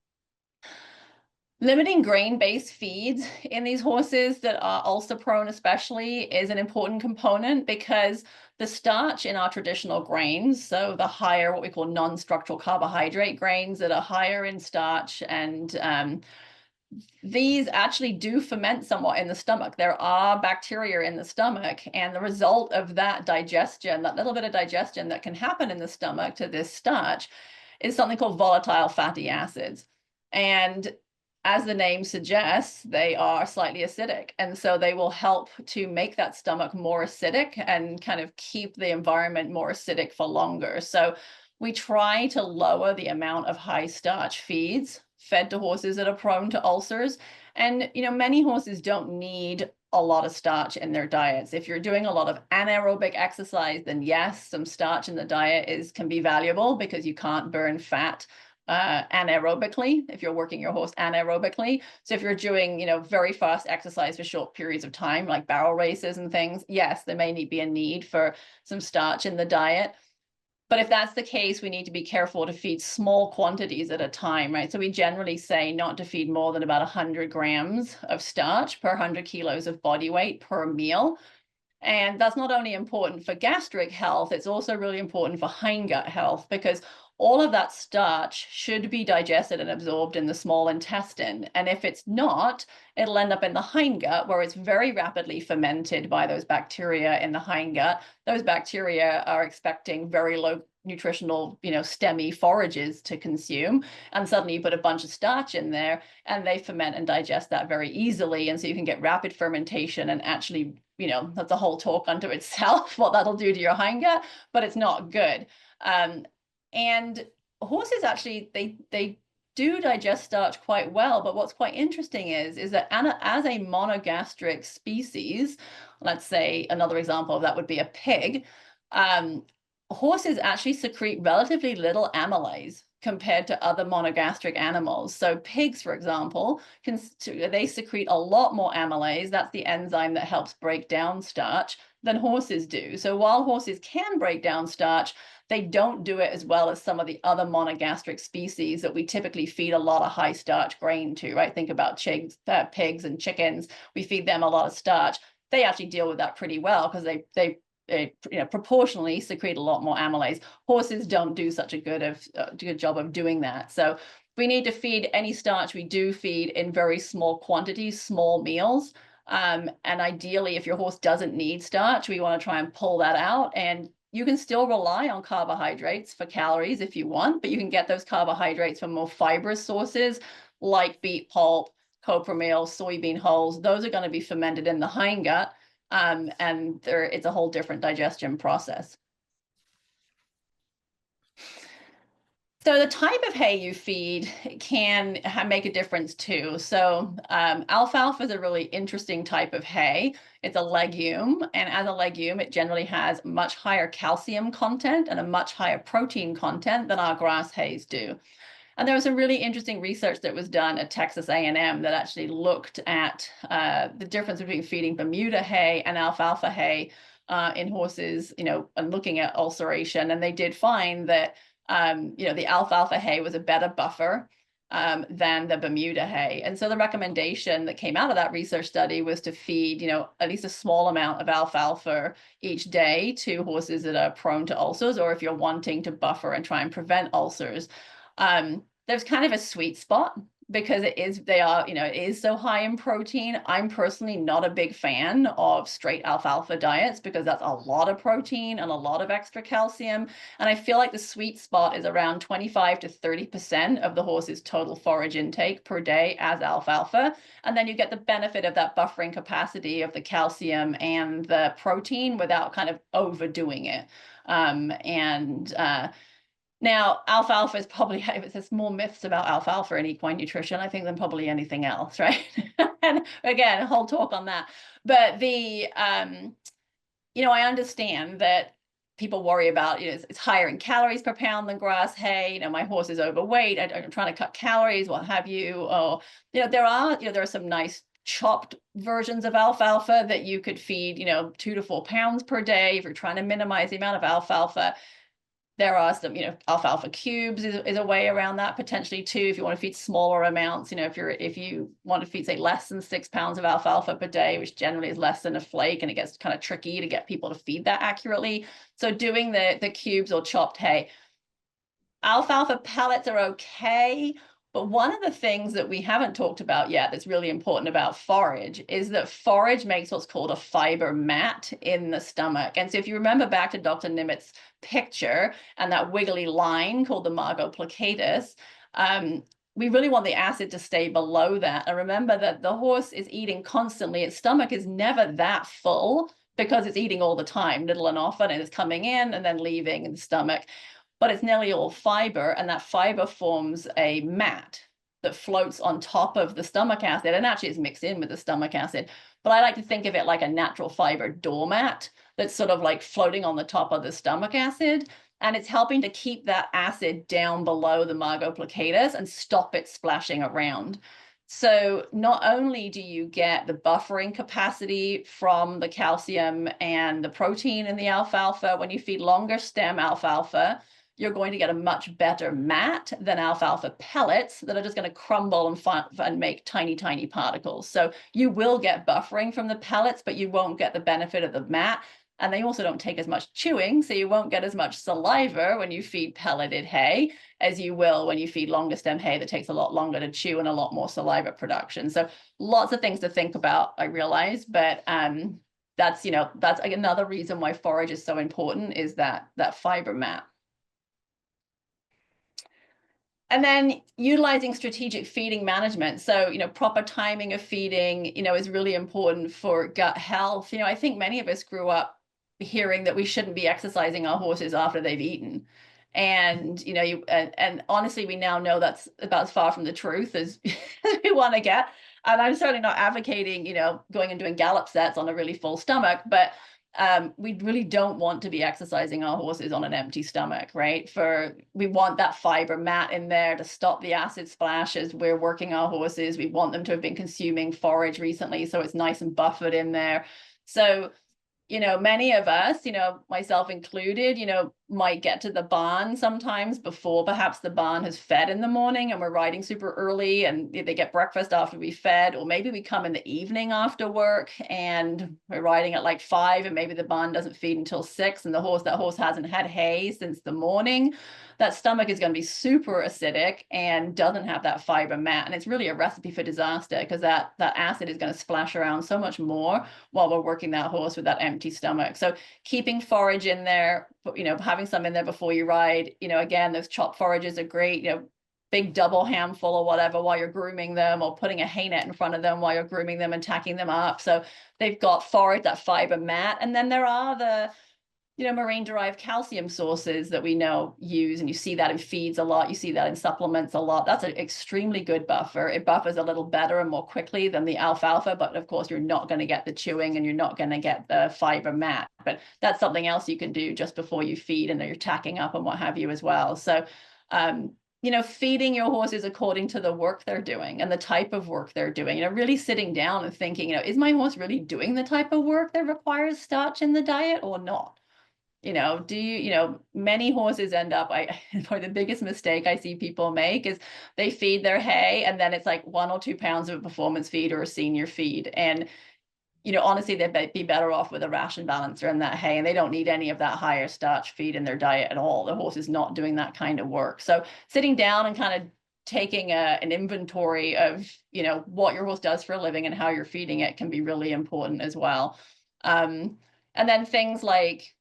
Speaker 3: Limiting grain-based feeds in these horses that are ulcer prone especially is an important component, because the starch in our traditional grains, so the higher what we call non-structural carbohydrate grains that are higher in starch, and these actually do ferment somewhat in the stomach. There are bacteria in the stomach, and the result of that digestion, that little bit of digestion that can happen in the stomach to this starch, is something called volatile fatty acids. And as the name suggests, they are slightly acidic. And so they will help to make that stomach more acidic and kind of keep the environment more acidic for longer. So we try to lower the amount of high starch feeds fed to horses that are prone to ulcers. And, many horses don't need a lot of starch in their diets. If you're doing a lot of anaerobic exercise, then yes, some starch in the diet can be valuable because you can't burn fat anaerobically if you're working your horse anaerobically. So if you're doing, you know, very fast exercise for short periods of time, like barrel races and things, yes, there may be a need for some starch in the diet. But if that's the case, we need to be careful to feed small quantities at a time, right? So we generally say not to feed more than about 100 grams of starch per 100 kilos of body weight per meal. And that's not only important for gastric health, it's also really important for hindgut health, because all of that starch should be digested and absorbed in the small intestine. And if it's not, it'll end up in the hindgut, where it's very rapidly fermented by those bacteria in the hindgut. Those bacteria are expecting very low nutritional, you know, stemmy forages to consume. And suddenly you put a bunch of starch in there and they ferment and digest that very easily. And so you can get rapid fermentation and actually, you know, that's a whole talk unto itself, what that'll do to your hindgut, but it's not good. And horses actually, they do digest starch quite well, but what's quite interesting is that as a monogastric species, let's say another example of that would be a pig, horses actually secrete relatively little amylase compared to other monogastric animals. So pigs, for example, they secrete a lot more amylase. That's the enzyme that helps break down starch than horses do. So while horses can break down starch, they don't do it as well as some of the other monogastric species that we typically feed a lot of high starch grain to, right? Think about pigs and chickens. We feed them a lot of starch. They actually deal with that pretty well because they you know, proportionally secrete a lot more amylase. Horses don't do such a good job of doing that. So we need to feed any starch we do feed in very small quantities, small meals. And ideally, if your horse doesn't need starch, we want to try and pull that out. And you can still rely on carbohydrates for calories if you want, but you can get those carbohydrates from more fibrous sources like beet pulp, copra meal, soybean hulls. Those are going to be fermented in the hindgut, and it's a whole different digestion process. So the type of hay you feed can make a difference too. So alfalfa is a really interesting type of hay. It's a legume, and as a legume, it generally has much higher calcium content and a much higher protein content than our grass hays do. And there was some really interesting research that was done at Texas A&M that actually looked at the difference between feeding Bermuda hay and alfalfa hay in horses, you know, and looking at ulceration. And they did find that you know, the alfalfa hay was a better buffer than the Bermuda hay. And so the recommendation that came out of that research study was to feed, you know, at least a small amount of alfalfa each day to horses that are prone to ulcers, or if you're wanting to buffer and try and prevent ulcers. There's kind of a sweet spot because it is so high in protein. I'm personally not a big fan of straight alfalfa diets because that's a lot of protein and a lot of extra calcium. And I feel like the sweet spot is around 25 to 30% of the horse's total forage intake per day as alfalfa. And then you get the benefit of that buffering capacity of the calcium and the protein without kind of overdoing it. Now, alfalfa is probably, there's more myths about alfalfa in equine nutrition, I think, than probably anything else, right? And again, a whole talk on that. But you know, I understand that people worry about, you know, it's higher in calories per pound than grass hay. You know, my horse is overweight. I'm trying to cut calories, what have you. Or, you know, there are some nice chopped versions of alfalfa that you could feed, you know, 2 to 4 pounds per day if you're trying to minimize the amount of alfalfa. There are some, you know, alfalfa cubes is a way around that potentially too. If you want to feed smaller amounts, you know, if you want to feed, say, less than 6 pounds of alfalfa per day, which generally is less than a flake, and it gets kind of tricky to get people to feed that accurately. So doing the cubes or chopped hay. Alfalfa pellets are okay, but one of the things that we haven't talked about yet that's really important about forage is that forage makes what's called a fiber mat in the stomach. And so if you remember back to Dr. Nimet's picture and that wiggly line called the margo plicatus, we really want the acid to stay below that. And remember that the horse is eating constantly. Its stomach is never that full because it's eating all the time, little and often, and it's coming in and then leaving in the stomach. But it's nearly all fiber, and that fiber forms a mat. that floats on top of the stomach acid, and actually is mixed in with the stomach acid. But I like to think of it like a natural fiber doormat that's sort of like floating on the top of the stomach acid. And it's helping to keep that acid down below the margo plicatus and stop it splashing around. So not only do you get the buffering capacity from the calcium and the protein in the alfalfa, when you feed longer stem alfalfa, you're going to get a much better mat than alfalfa pellets that are just going to crumble and make tiny, tiny particles. So you will get buffering from the pellets, but you won't get the benefit of the mat. And they also don't take as much chewing, so you won't get as much saliva when you feed pelleted hay as you will when you feed longer stem hay that takes a lot longer to chew and a lot more saliva production. So lots of things to think about, I realize, but that's another reason why forage is so important, is that fiber mat. And then utilizing strategic feeding management. So, proper timing of feeding, is really important for gut health. I think many of us grew up hearing that we shouldn't be exercising our horses after they've eaten. And, and honestly, we now know that's about as far from the truth as we want to get. And I'm certainly not advocating, going and doing gallop sets on a really full stomach, but we really don't want to be exercising our horses on an empty stomach, right? We want that fiber mat in there to stop the acid splash as we're working our horses. We want them to have been consuming forage recently, so it's nice and buffered in there. So, many of us, myself included, might get to the barn sometimes before perhaps the barn has fed in the morning, and we're riding super early and they get breakfast after we fed, or maybe we come in the evening after work and we're riding at like 5 and maybe the barn doesn't feed until 6 and that horse hasn't had hay since the morning. That stomach is going to be super acidic and doesn't have that fiber mat. And it's really a recipe for disaster, because that acid is going to splash around so much more while we're working that horse with that empty stomach. So keeping forage in there, having some in there before you ride, again, those chopped forages are great, big double handful or whatever while you're grooming them, or putting a hay net in front of them while you're grooming them and tacking them up. So they've got forage, that fiber mat. And then there are the marine-derived calcium sources that we know use, and you see that in feeds a lot. You see that in supplements a lot. That's an extremely good buffer. It buffers a little better and more quickly than the alfalfa, but of course, you're not going to get the chewing and you're not going to get the fiber mat. But that's something else you can do just before you feed, and you're tacking up and what have you as well. So, feeding your horses according to the work they're doing and the type of work they're doing, really sitting down and thinking, is my horse really doing the type of work that requires starch in the diet or not? Many horses end up, probably the biggest mistake I see people make is they feed their hay and then it's like 1 or 2 pounds of a performance feed or a senior feed. And, honestly, they'd be better off with a ration balancer in that hay, and they don't need any of that higher starch feed in their diet at all. The horse is not doing that kind of work. So sitting down and kind of taking an inventory of, what your horse does for a living and how you're feeding it can be really important as well. And then things like,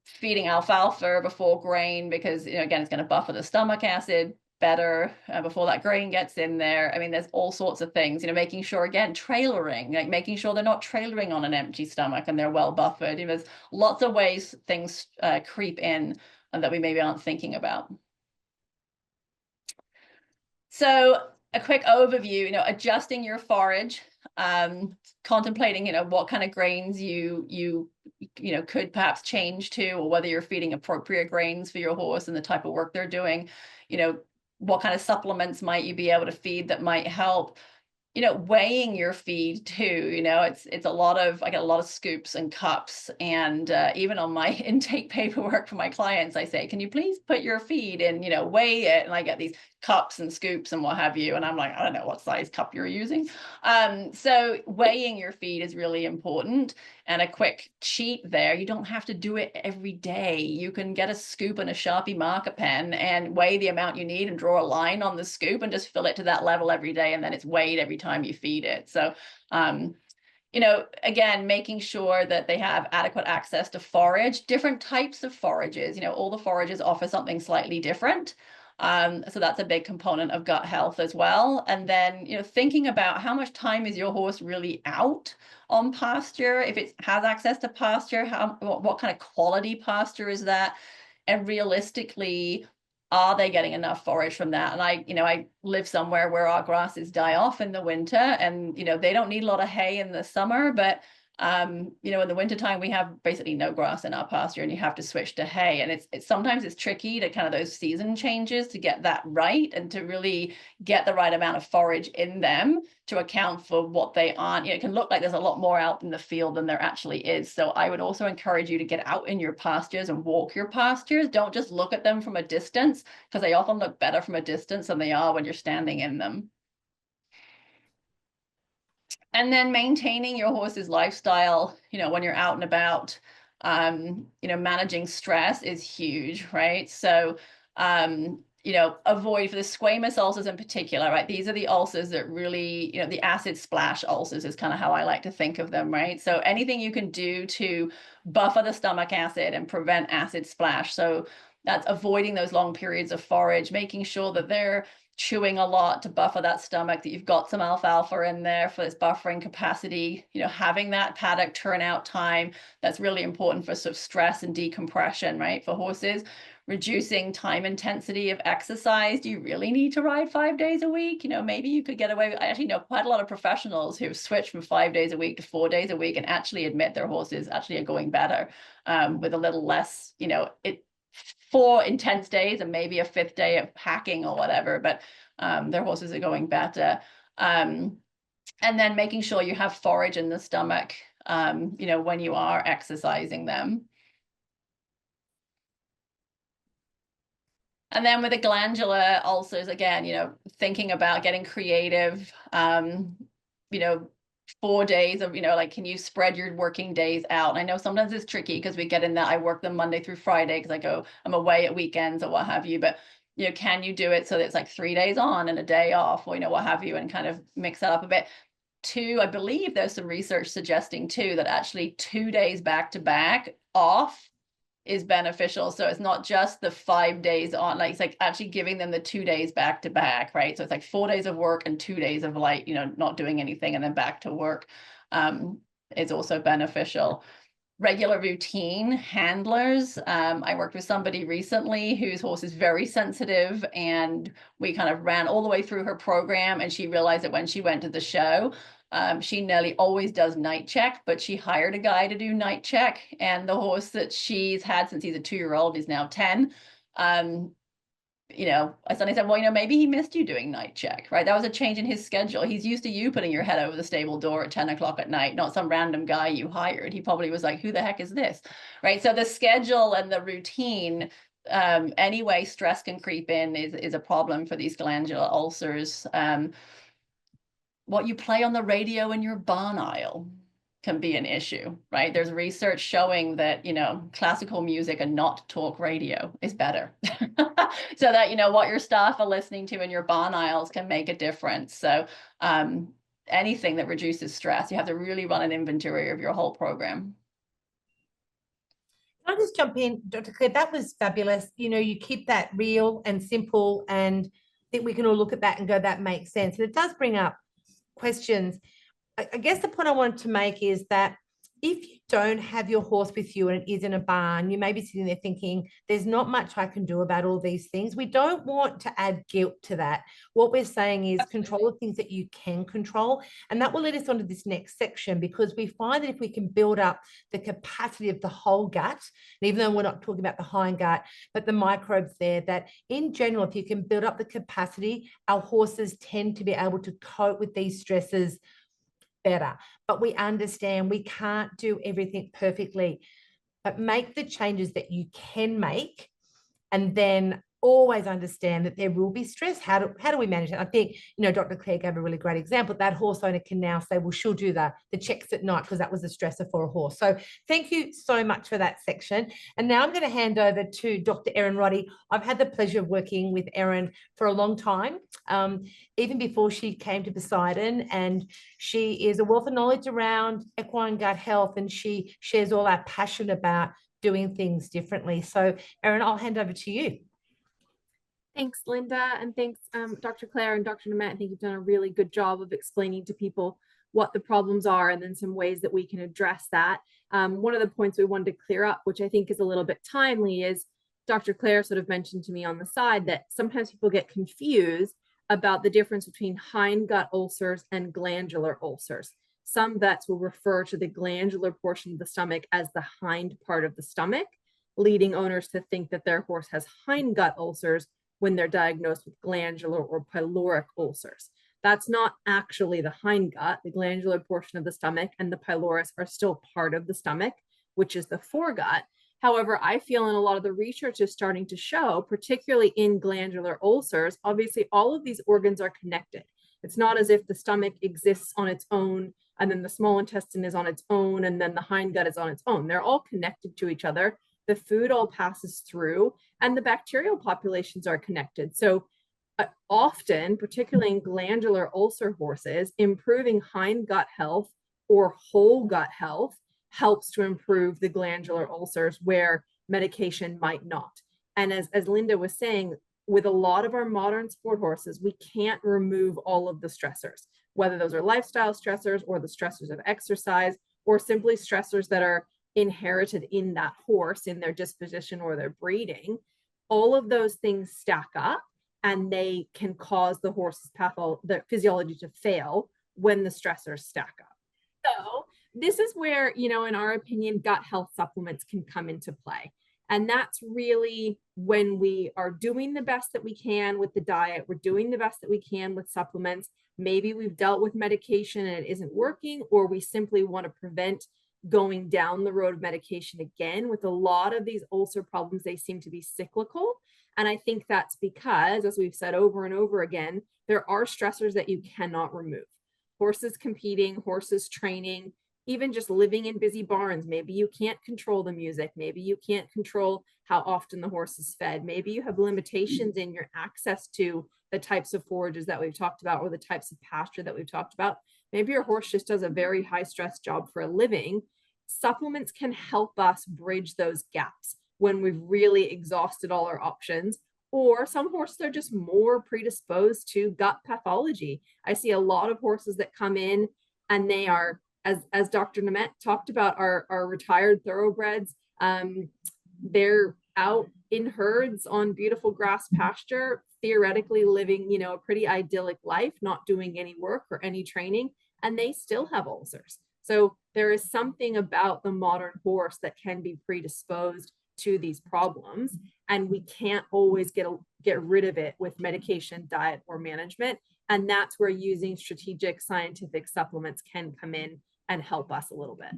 Speaker 3: feeding alfalfa before grain, because again, it's going to buffer the stomach acid better before that grain gets in there. I mean, there's all sorts of things, making sure, again, trailering, like making sure they're not trailering on an empty stomach and they're well buffered. There's lots of ways things creep in and that we maybe aren't thinking about. So a quick overview, adjusting your forage, contemplating, what kind of grains you could perhaps change to, or whether you're feeding appropriate grains for your horse and the type of work they're doing, what kind of supplements might you be able to feed that might help, weighing your feed too. It's a lot of, I get a lot of scoops and cups, and even on my intake paperwork for my clients, I say, can you please put your feed in, weigh it, and I get these cups and scoops and what have you, and I'm like, I don't know what size cup you're using. So weighing your feed is really important. And a quick cheat there, you don't have to do it every day. You can get a scoop and a Sharpie marker pen and weigh the amount you need and draw a line on the scoop and just fill it to that level every day, and then it's weighed every time you feed it. So again, making sure that they have adequate access to forage, different types of forages. All the forages offer something slightly different. So that's a big component of gut health as well. And then, thinking about how much time is your horse really out on pasture? If it has access to pasture, what kind of quality pasture is that? And realistically, are they getting enough forage from that? And I live somewhere where our grasses die off in the winter, and, they don't need a lot of hay in the summer, but in the wintertime, we have basically no grass in our pasture, and you have to switch to hay. And it's sometimes it's tricky to kind of those season changes to get that right, and to really get the right amount of forage in them to account for what they aren't. It can look like there's a lot more out in the field than there actually is. So I would also encourage you to get out in your pastures and walk your pastures. Don't just look at them from a distance, because they often look better from a distance than they are when you're standing in them. And then maintaining your horse's lifestyle, when you're out and about, managing stress is huge, right? So, avoid, for the squamous ulcers in particular, right? These are the ulcers that really, the acid splash ulcers is kind of how I like to think of them, right? So anything you can do to buffer the stomach acid and prevent acid splash. So that's avoiding those long periods of forage, making sure that they're chewing a lot to buffer that stomach, that you've got some alfalfa in there for this buffering capacity, having that paddock turnout time. That's really important for sort of stress and decompression, right? For horses, reducing time intensity of exercise. Do you really need to ride 5 days a week? Maybe you could get away with, I actually know quite a lot of professionals who've switched from 5 days a week to 4 days a week and actually admit their horses actually are going better with a little less, 4 intense days and maybe a 5th day of hacking or whatever, but their horses are going better. And then making sure you have forage in the stomach, when you are exercising them. And then with the glandular ulcers, again, thinking about getting creative, 4 days of, like, can you spread your working days out? And I know sometimes it's tricky because we get in that I work them Monday through Friday because I'm away at weekends or what have you, but can you do it so that it's like 3 days on and a day off, or what have you, and kind of mix that up a bit. 2, I believe there's some research suggesting too that actually 2 days back to back off is beneficial. So it's not just the 5 days on, like, it's like actually giving them the 2 days back to back, right? So it's like 4 days of work and 2 days of not doing anything and then back to work is also beneficial. Regular routine handlers. I worked with somebody recently whose horse is very sensitive, and we kind of ran all the way through her program, and she realized that when she went to the show, she nearly always does night check, but she hired a guy to do night check. And the horse that she's had since he's a 2-year-old, he's now 10. I suddenly said, well, maybe he missed you doing night check, right? That was a change in his schedule. He's used to you putting your head over the stable door at 10 o'clock at night, not some random guy you hired. He probably was like, who the heck is this, right? So the schedule and the routine, any way stress can creep in is a problem for these glandular ulcers. What you play on the radio in your barn aisle can be an issue, right? There's research showing that, classical music and not talk radio is better. So that, what your staff are listening to in your barn aisles can make a difference. So anything that reduces stress, you have to really run an inventory of your whole program.
Speaker 1: Can I just jump in, Dr. Clair? That was fabulous. You keep that real and simple, and I think we can all look at that and go, that makes sense. And it does bring up questions. I guess the point I wanted to make is that if you don't have your horse with you and it is in a barn, you may be sitting there thinking, there's not much I can do about all these things. We don't want to add guilt to that. What we're saying is control the things that you can control. And that will lead us on to this next section, because we find that if we can build up the capacity of the whole gut, and even though we're not talking about the hind gut, but the microbes there, that in general, if you can build up the capacity, our horses tend to be able to cope with these stresses better. But we understand we can't do everything perfectly, but make the changes that you can make, and then always understand that there will be stress. How do we manage it? I think, Dr. Clair gave a really great example. That horse owner can now say, well, she'll do the checks at night because that was a stressor for a horse. So thank you so much for that section. And now I'm going to hand over to Dr. Erin Roddy. I've had the pleasure of working with Erin for a long time, even before she came to Poseidon, and she is a wealth of knowledge around equine gut health, and she shares all our passion about doing things differently. So Erin, I'll hand over to you.
Speaker 4: Thanks, Linda, and thanks, Dr. Clair and Dr. Nimet. I think you've done a really good job of explaining to people what the problems are and then some ways that we can address that. One of the points we wanted to clear up, which I think is a little bit timely, is Dr. Claire sort of mentioned to me on the side that sometimes people get confused about the difference between hindgut ulcers and glandular ulcers. Some vets will refer to the glandular portion of the stomach as the hind part of the stomach, leading owners to think that their horse has hindgut ulcers when they're diagnosed with glandular or pyloric ulcers. That's not actually the hindgut. The glandular portion of the stomach and the pylorus are still part of the stomach, which is the foregut. However, I feel in a lot of the research is starting to show, particularly in glandular ulcers, obviously all of these organs are connected. It's not as if the stomach exists on its own and then the small intestine is on its own and then the hindgut is on its own. They're all connected to each other. The food all passes through and the bacterial populations are connected. So often, particularly in glandular ulcer horses, improving hindgut health or whole gut health helps to improve the glandular ulcers where medication might not. And as Linda was saying, with a lot of our modern sport horses, we can't remove all of the stressors, whether those are lifestyle stressors or the stressors of exercise, or simply stressors that are inherited in that horse, in their disposition or their breeding. All of those things stack up and they can cause the horse's the physiology to fail when the stressors stack up. So this is where, you know, in our opinion, gut health supplements can come into play. And that's really when we are doing the best that we can with the diet, we're doing the best that we can with supplements. Maybe we've dealt with medication and it isn't working, or we simply want to prevent going down the road of medication again. With a lot of these ulcer problems, they seem to be cyclical. And I think that's because, as we've said over and over again, there are stressors that you cannot remove. Horses competing, horses training, even just living in busy barns. Maybe you can't control the music. Maybe you can't control how often the horse is fed. Maybe you have limitations in your access to the types of forages that we've talked about or the types of pasture that we've talked about. Maybe your horse just does a very high stress job for a living. Supplements can help us bridge those gaps when we've really exhausted all our options. Or some horses are just more predisposed to gut pathology. I see a lot of horses that come in and they are, as Dr. Nimet talked about, our retired thoroughbreds. They're out in herds on beautiful grass pasture, theoretically living, you know, a pretty idyllic life, not doing any work or any training, and they still have ulcers. So there is something about the modern horse that can be predisposed to these problems, and we can't always get rid of it with medication, diet, or management. And that's where using strategic scientific supplements can come in and help us a little bit.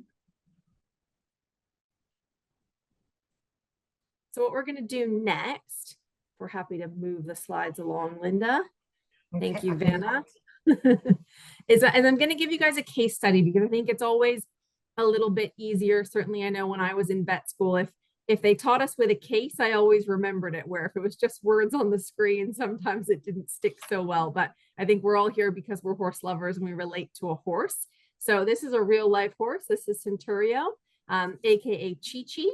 Speaker 4: So what we're going to do next, we're happy to move the slides along, Linda. Thank you, Vanna. is I'm going to give you guys a case study because I think it's always a little bit easier. Certainly, I know when I was in vet school, if they taught us with a case, I always remembered it, where if it was just words on the screen, sometimes it didn't stick so well. But I think we're all here because we're horse lovers and we relate to a horse. So this is a real life horse. This is Centurio, aka Chi-Chi,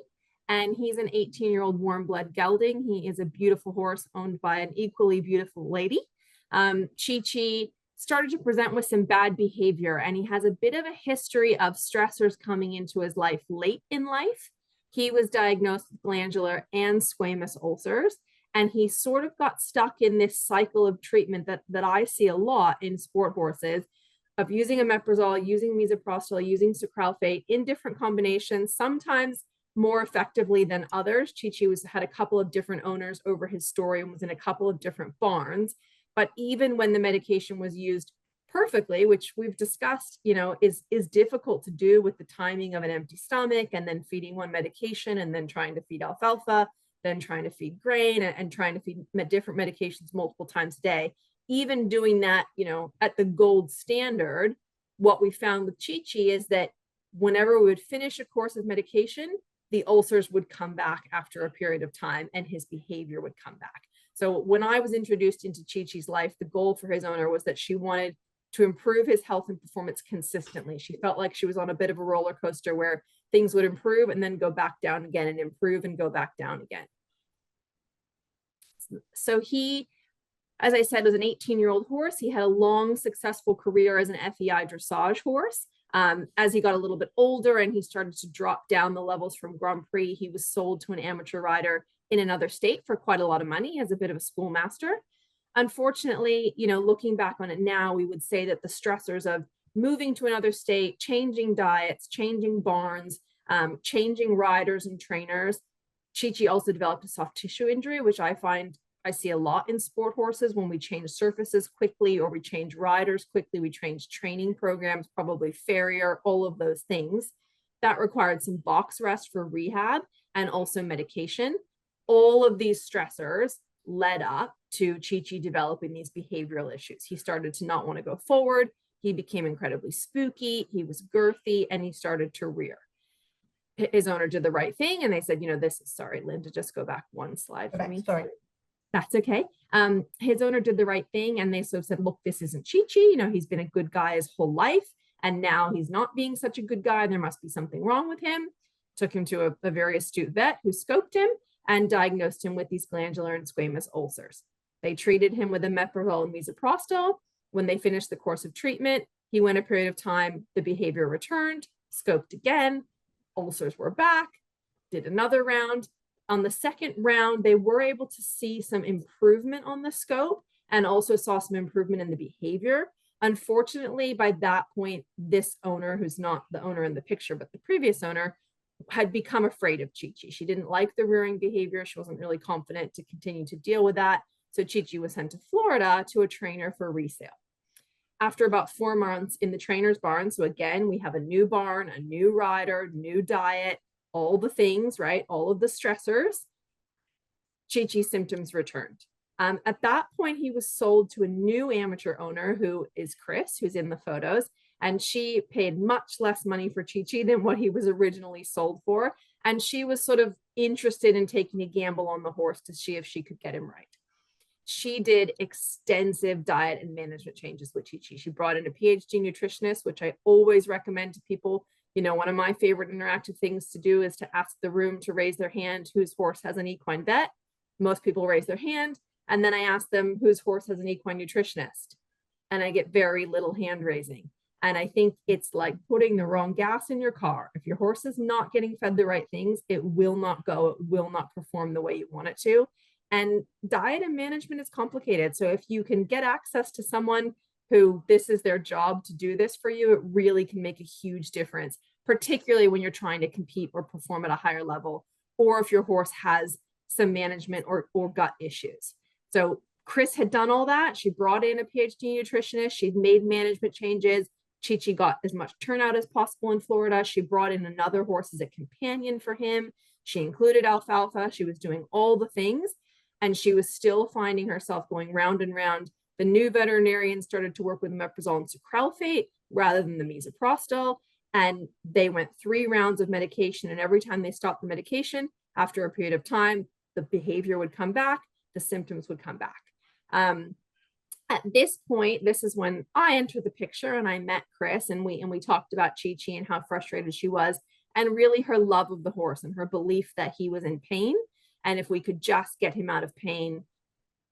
Speaker 4: and he's an 18-year-old warm blood gelding. He is a beautiful horse owned by an equally beautiful lady. Chi-Chi started to present with some bad behavior, and he has a bit of a history of stressors coming into his life late in life. He was diagnosed with glandular and squamous ulcers, and he sort of got stuck in this cycle of treatment that I see a lot in sport horses, of using omeprazole, using misoprostol, using sucralfate in different combinations, sometimes more effectively than others. Chi-Chi had a couple of different owners over his story and was in a couple of different barns. But even when the medication was used perfectly, which we've discussed, you know, is difficult to do with the timing of an empty stomach and then feeding one medication and then trying to feed alfalfa, then trying to feed grain and trying to feed different medications multiple times a day. Even doing that, you know, at the gold standard, what we found with Chi-Chi is that whenever we would finish a course of medication, the ulcers would come back after a period of time and his behavior would come back. So when I was introduced into Chi-Chi's life, the goal for his owner was that she wanted to improve his health and performance consistently. She felt like she was on a bit of a roller coaster where things would improve and then go back down again and improve and go back down again. So he, as I said, was an 18-year-old horse. He had a long, successful career as an FEI dressage horse. As he got a little bit older and he started to drop down the levels from Grand Prix, he was sold to an amateur rider in another state for quite a lot of money as a bit of a schoolmaster. Unfortunately, you know, looking back on it now, we would say that the stressors of moving to another state, changing diets, changing barns, changing riders and trainers. Chi-Chi also developed a soft tissue injury, which I find I see a lot in sport horses when we change surfaces quickly, or we change riders quickly, we change training programs, probably farrier, all of those things. That required some box rest for rehab and also medication. All of these stressors led up to Chi-Chi developing these behavioral issues. He started to not want to go forward. He became incredibly spooky. He was girthy, and he started to rear. His owner did the right thing, and they said, you know, this is, sorry, Linda, just go back one slide for me.
Speaker 1: Sorry.
Speaker 4: That's okay. His owner did the right thing, and they sort of said, look, this isn't Chi-Chi. You know, he's been a good guy his whole life, and now he's not being such a good guy. There must be something wrong with him. Took him to a very astute vet who scoped him and diagnosed him with these glandular and squamous ulcers. They treated him with omeprazole and misoprostol. When they finished the course of treatment, he went a period of time, the behavior returned, scoped again, ulcers were back, did another round. On the second round, they were able to see some improvement on the scope and also saw some improvement in the behavior. Unfortunately, by that point, this owner, who's not the owner in the picture, but the previous owner, had become afraid of Chi-Chi. She didn't like the rearing behavior. She wasn't really confident to continue to deal with that. So Chi-Chi was sent to Florida to a trainer for resale. After about 4 months in the trainer's barn, so again, we have a new barn, a new rider, new diet, all the things, right? All of the stressors, Chi-Chi's symptoms returned. At that point, he was sold to a new amateur owner who is Chris, who's in the photos, and she paid much less money for Chi-Chi than what he was originally sold for. And she was sort of interested in taking a gamble on the horse to see if she could get him right. She did extensive diet and management changes with Chi-Chi. She brought in a PhD nutritionist, which I always recommend to people. You know, one of my favorite interactive things to do is to ask the room to raise their hand whose horse has an equine vet. Most people raise their hand. And then I ask them whose horse has an equine nutritionist. And I get very little hand raising. And I think it's like putting the wrong gas in your car. If your horse is not getting fed the right things, it will not go, it will not perform the way you want it to. And diet and management is complicated. So if you can get access to someone who this is their job to do this for you, it really can make a huge difference, particularly when you're trying to compete or perform at a higher level, or if your horse has some management or gut issues. So Chris had done all that. She brought in a PhD nutritionist. She'd made management changes. Chi-Chi got as much turnout as possible in Florida. She brought in another horse as a companion for him. She included alfalfa. She was doing all the things, and she was still finding herself going round and round. The new veterinarian started to work with omeprazole and sucralfate rather than the misoprostol, and they went 3 rounds of medication, and every time they stopped the medication, after a period of time, the behavior would come back, the symptoms would come back. At this point, this is when I entered the picture and I met Chris, and we talked about Chi-Chi and how frustrated she was, and really her love of the horse and her belief that he was in pain. And if we could just get him out of pain,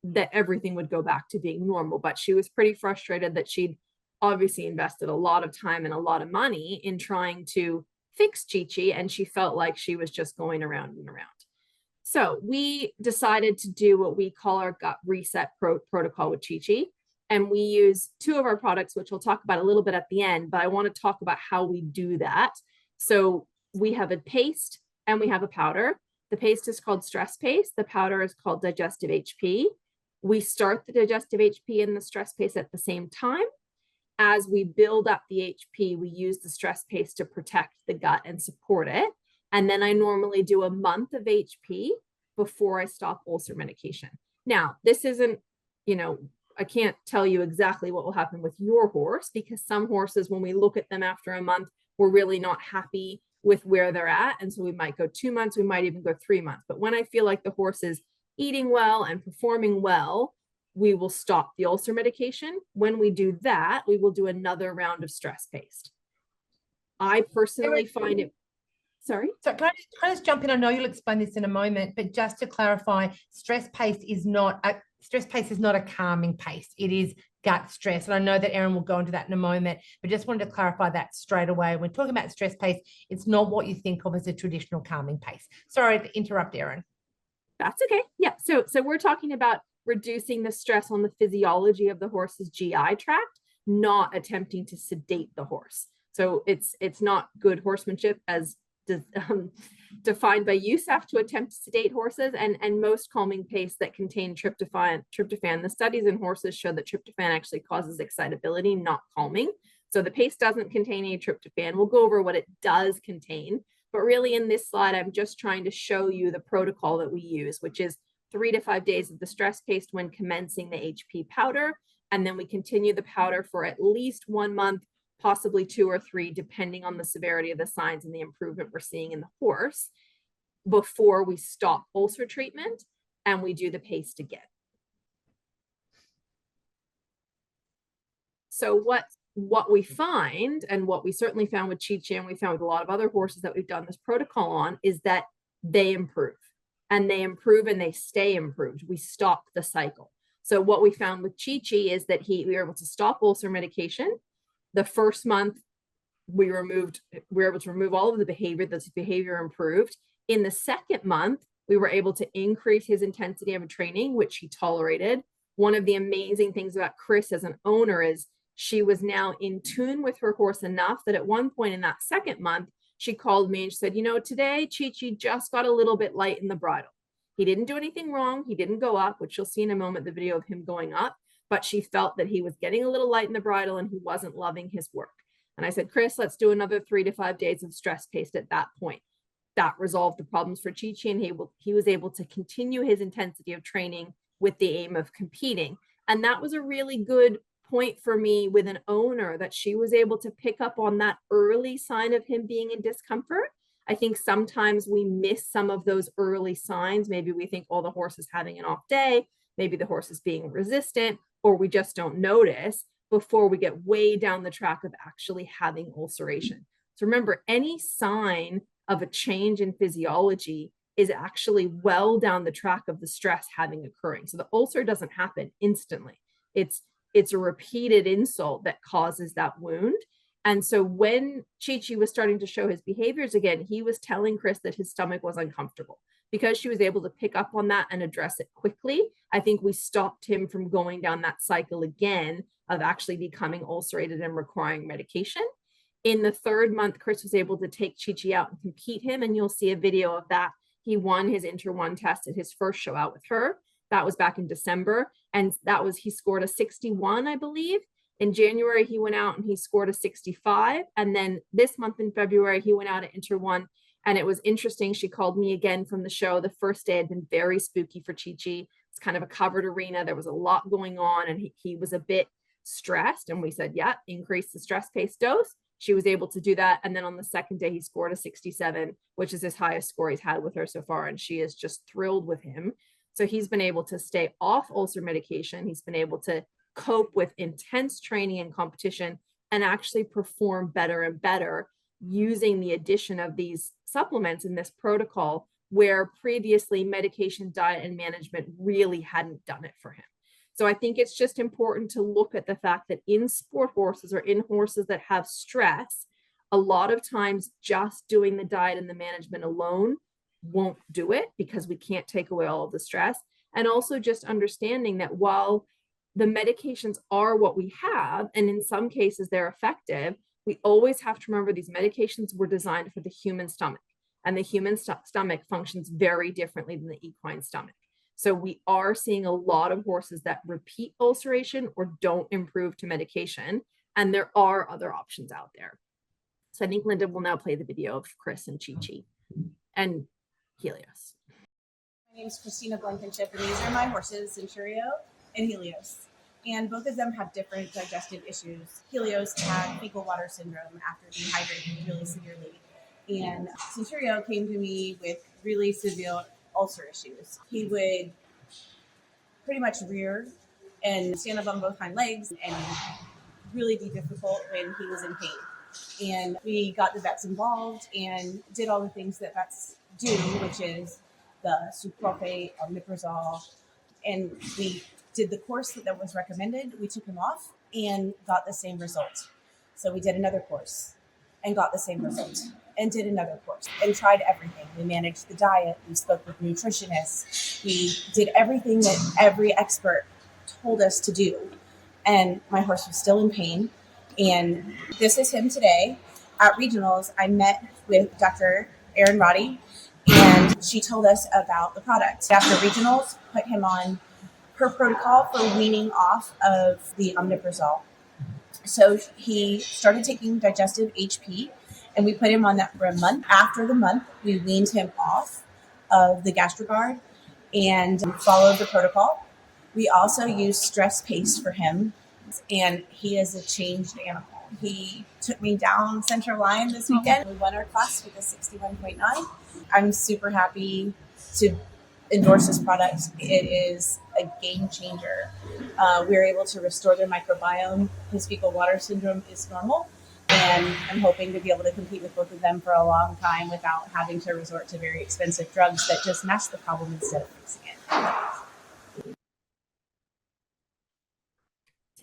Speaker 4: that everything would go back to being normal. But she was pretty frustrated that she'd obviously invested a lot of time and a lot of money in trying to fix Chi-Chi, and she felt like she was just going around and around. So we decided to do what we call our gut reset protocol with Chi-Chi. And we use 2 of our products, which we'll talk about a little bit at the end, but I want to talk about how we do that. So we have a paste and we have a powder. The paste is called Stress Paste. The powder is called Digestive HP. We start the Digestive HP and the Stress Paste at the same time. As we build up the HP, we use the Stress Paste to protect the gut and support it. And then I normally do a month of HP before I stop ulcer medication. Now, this isn't, you know, I can't tell you exactly what will happen with your horse, because some horses, when we look at them after a month, we're really not happy with where they're at. And so we might go 2 months, we might even go 3 months. But when I feel like the horse is eating well and performing well, we will stop the ulcer medication. When we do that, we will do another round of Stress Paste. I personally find it, sorry?
Speaker 1: So can I just jump in? I know you'll explain this in a moment, but just to clarify, Stress Paste is not a calming paste. It is gut stress. And I know that Erin will go into that in a moment, but just wanted to clarify that straight away. When talking about Stress Paste, it's not what you think of as a traditional calming paste. Sorry to interrupt, Erin.
Speaker 4: That's okay. Yeah. So we're talking about reducing the stress on the physiology of the horse's GI tract, not attempting to sedate the horse. So it's not good horsemanship as defined by USAF to attempt to sedate horses, and most calming pastes that contain tryptophan. The studies in horses show that tryptophan actually causes excitability, not calming. So the paste doesn't contain any tryptophan. We'll go over what it does contain. But really in this slide, I'm just trying to show you the protocol that we use, which is 3 to 5 days of the stress paste when commencing the HP powder. And then we continue the powder for at least 1 month, possibly 2 or 3, depending on the severity of the signs and the improvement we're seeing in the horse, before we stop ulcer treatment and we do the paste again. So what we find, and what we certainly found with Chi-Chi, and we found with a lot of other horses that we've done this protocol on, is that they improve and they stay improved. We stop the cycle. So what we found with Chi-Chi is that we were able to stop ulcer medication. The first month we were able to remove all of the behavior. This behavior improved. In the second month, we were able to increase his intensity of training, which he tolerated. One of the amazing things about Chris as an owner is she was now in tune with her horse enough that at one point in that second month, she called me and she said, you know, today Chi-Chi just got a little bit light in the bridle. He didn't do anything wrong. He didn't go up, which you'll see in a moment, the video of him going up, but she felt that he was getting a little light in the bridle and he wasn't loving his work. And I said, Chris, let's do another 3 to 5 days of stress paste at that point. That resolved the problems for Chi-Chi, and he was able to continue his intensity of training with the aim of competing. And that was a really good point for me with an owner, that she was able to pick up on that early sign of him being in discomfort. I think sometimes we miss some of those early signs. Maybe we think, oh, the horse is having an off day. Maybe the horse is being resistant, or we just don't notice before we get way down the track of actually having ulceration. So remember, any sign of a change in physiology is actually well down the track of the stress occurring. So the ulcer doesn't happen instantly. It's a repeated insult that causes that wound. And so when Chi-Chi was starting to show his behaviors again, he was telling Chris that his stomach was uncomfortable. Because she was able to pick up on that and address it quickly, I think we stopped him from going down that cycle again of actually becoming ulcerated and requiring medication. In the third month, Chris was able to take Chi-Chi out and compete him, and you'll see a video of that. He won his Inter 1 test at his first show out with her. That was back in December, and he scored a 61, I believe. In January, he went out and he scored a 65. And then this month in February, he went out at Inter 1. And it was interesting. She called me again from the show. The first day had been very spooky for Chi-Chi. It's kind of a covered arena. There was a lot going on, and he was a bit stressed. And we said, yeah, increase the stress paste dose. She was able to do that. And then on the second day, he scored a 67, which is his highest score he's had with her so far. And she is just thrilled with him. So he's been able to stay off ulcer medication. He's been able to cope with intense training and competition and actually perform better and better using the addition of these supplements in this protocol, where previously medication, diet, and management really hadn't done it for him. So I think it's just important to look at the fact that in sport horses, or in horses that have stress, a lot of times just doing the diet and the management alone won't do it, because we can't take away all of the stress. And also just understanding that while the medications are what we have, and in some cases they're effective, we always have to remember these medications were designed for the human stomach, and the human stomach functions very differently than the equine stomach. So we are seeing a lot of horses that repeat ulceration or don't improve to medication, and there are other options out there. So I think Linda will now play the video of Chris and Chi-Chi and Helios.
Speaker 5: My name is Christina Blankenship, and these are my horses, Centurio and Helios. And both of them have different digestive issues. Helios had fecal water syndrome after dehydrating really severely. And Centurio came to me with really severe ulcer issues. He would pretty much rear and stand up on both hind legs, and really be difficult when he was in pain. And we got the vets involved and did all the things that vets do, which is the sucralfate, omeprazole, and we did the course that was recommended. We took him off and got the same result. So we did another course and got the same result. and did another course and tried everything. We managed the diet. We spoke with nutritionists. We did everything that every expert told us to do. And my horse was still in pain. And this is him today. At regionals, I met with Dr. Erin Roddy, and she told us about the product. After regionals, put him on her protocol for weaning off of the omeprazole. So he started taking digestive HP, and we put him on that for a month. After the month, we weaned him off of the Gastric and followed the protocol. We also used stress paste for him, and he is a changed animal. He took me down Central Line this weekend. We won our class with a 61.9. I'm super happy to endorse this product. It is a game changer. We're able to restore their microbiome. His fecal water syndrome is normal, and I'm hoping to be able to compete with both of them for a long time without having to resort to very expensive drugs that just mask the problem instead of fixing it.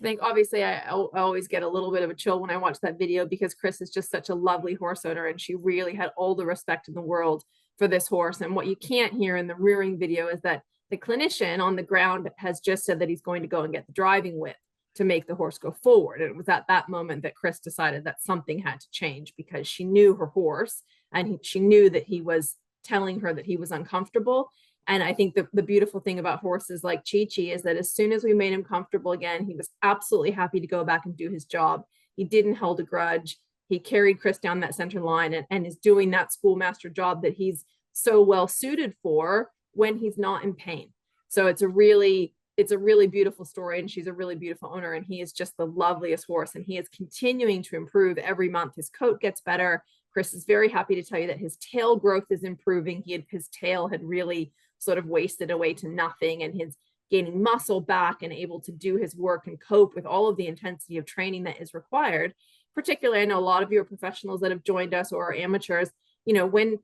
Speaker 4: I think obviously I always get a little bit of a chill when I watch that video, because Chris is just such a lovely horse owner, and she really had all the respect in the world for this horse. And what you can't hear in the rearing video is that the clinician on the ground has just said that he's going to go and get the driving whip to make the horse go forward. And it was at that moment that Chris decided that something had to change, because she knew her horse, and she knew that he was telling her that he was uncomfortable. And I think the beautiful thing about horses like Chi-Chi is that as soon as we made him comfortable again, he was absolutely happy to go back and do his job. He didn't hold a grudge. He carried Chris down that center line and is doing that schoolmaster job that he's so well suited for when he's not in pain. So it's a really beautiful story, and she's a really beautiful owner, and he is just the loveliest horse, and he is continuing to improve every month. His coat gets better. Chris is very happy to tell you that his tail growth is improving. His tail had really sort of wasted away to nothing, and he's gaining muscle back and able to do his work and cope with all of the intensity of training that is required. Particularly, I know a lot of you are professionals that have joined us or are amateurs. You know, when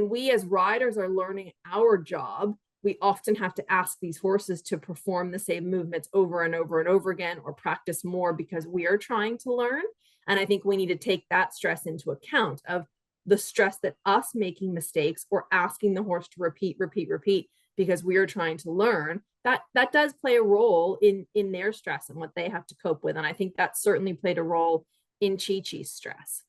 Speaker 4: we as riders are learning our job, we often have to ask these horses to perform the same movements over and over and over again, or practice more, because we are trying to learn. And I think we need to take that stress into account, of the stress that us making mistakes or asking the horse to repeat because we are trying to learn, that does play a role in their stress and what they have to cope with. And I think that certainly played a role in Chi-Chi's stress.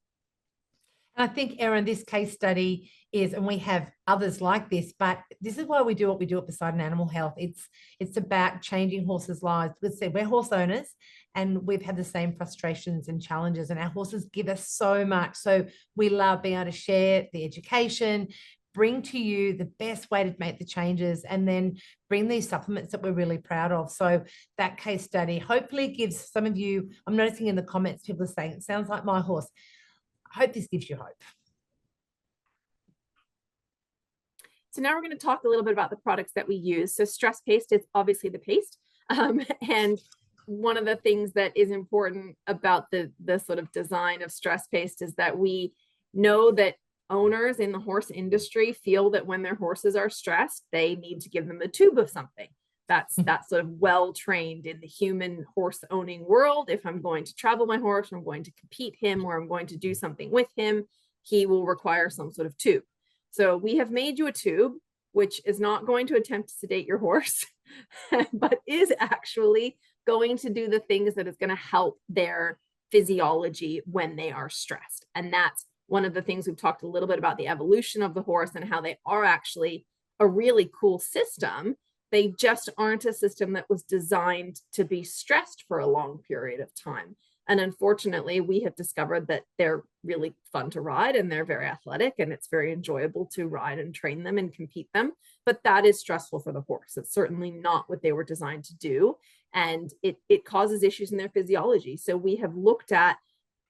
Speaker 1: And I think, Erin, this case study is, and we have others like this, but this is why we do what we do at Poseidon Animal Health. It's about changing horses' lives. We're horse owners, and we've had the same frustrations and challenges, and our horses give us so much. So we love being able to share the education, bring to you the best way to make the changes, and then bring these supplements that we're really proud of. So that case study hopefully gives some of you, I'm noticing in the comments, people are saying, it sounds like my horse. I hope this gives you hope.
Speaker 4: So now we're going to talk a little bit about the products that we use. So stress paste is obviously the paste. And one of the things that is important about the sort of design of stress paste is that we know that owners in the horse industry feel that when their horses are stressed, they need to give them a tube of something. That's sort of well trained in the human horse owning world. If I'm going to travel my horse, or I'm going to compete him, or I'm going to do something with him, he will require some sort of tube. So we have made you a tube, which is not going to attempt to sedate your horse, but is actually going to do the things that is going to help their physiology when they are stressed. And that's one of the things we've talked a little bit about, the evolution of the horse and how they are actually a really cool system. They just aren't a system that was designed to be stressed for a long period of time. And unfortunately, we have discovered that they're really fun to ride, and they're very athletic, and it's very enjoyable to ride and train them and compete them. But that is stressful for the horse. It's certainly not what they were designed to do. And it causes issues in their physiology. So we have looked at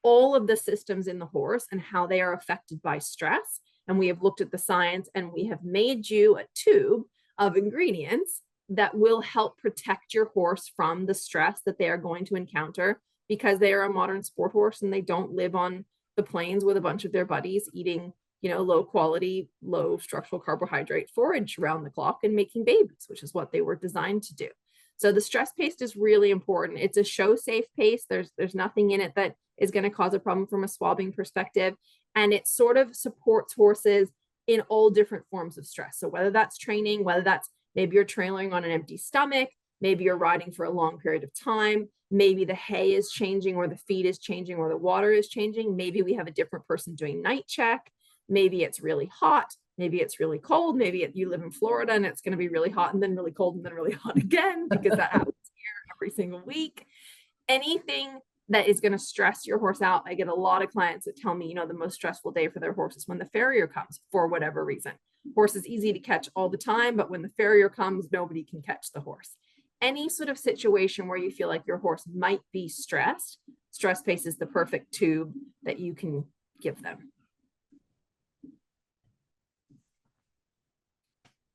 Speaker 4: all of the systems in the horse and how they are affected by stress. And we have looked at the science, and we have made you a tube of ingredients that will help protect your horse from the stress that they are going to encounter, because they are a modern sport horse and they don't live on the plains with a bunch of their buddies eating, low quality, low structural carbohydrate forage around the clock and making babies, which is what they were designed to do. So the stress paste is really important. It's a show safe paste. There's nothing in it that is going to cause a problem from a swabbing perspective. And it sort of supports horses in all different forms of stress. So whether that's training, whether that's maybe you're trailing on an empty stomach, maybe you're riding for a long period of time, maybe the hay is changing or the feed is changing or the water is changing. Maybe we have a different person doing night check. Maybe it's really hot. Maybe it's really cold. Maybe you live in Florida and it's going to be really hot and then really cold and then really hot again, because that happens here every single week. Anything that is going to stress your horse out. I get a lot of clients that tell me, you know, the most stressful day for their horse is when the farrier comes for whatever reason. Horse is easy to catch all the time, but when the farrier comes, nobody can catch the horse. Any sort of situation where you feel like your horse might be stressed, stress paste is the perfect tube that you can give them.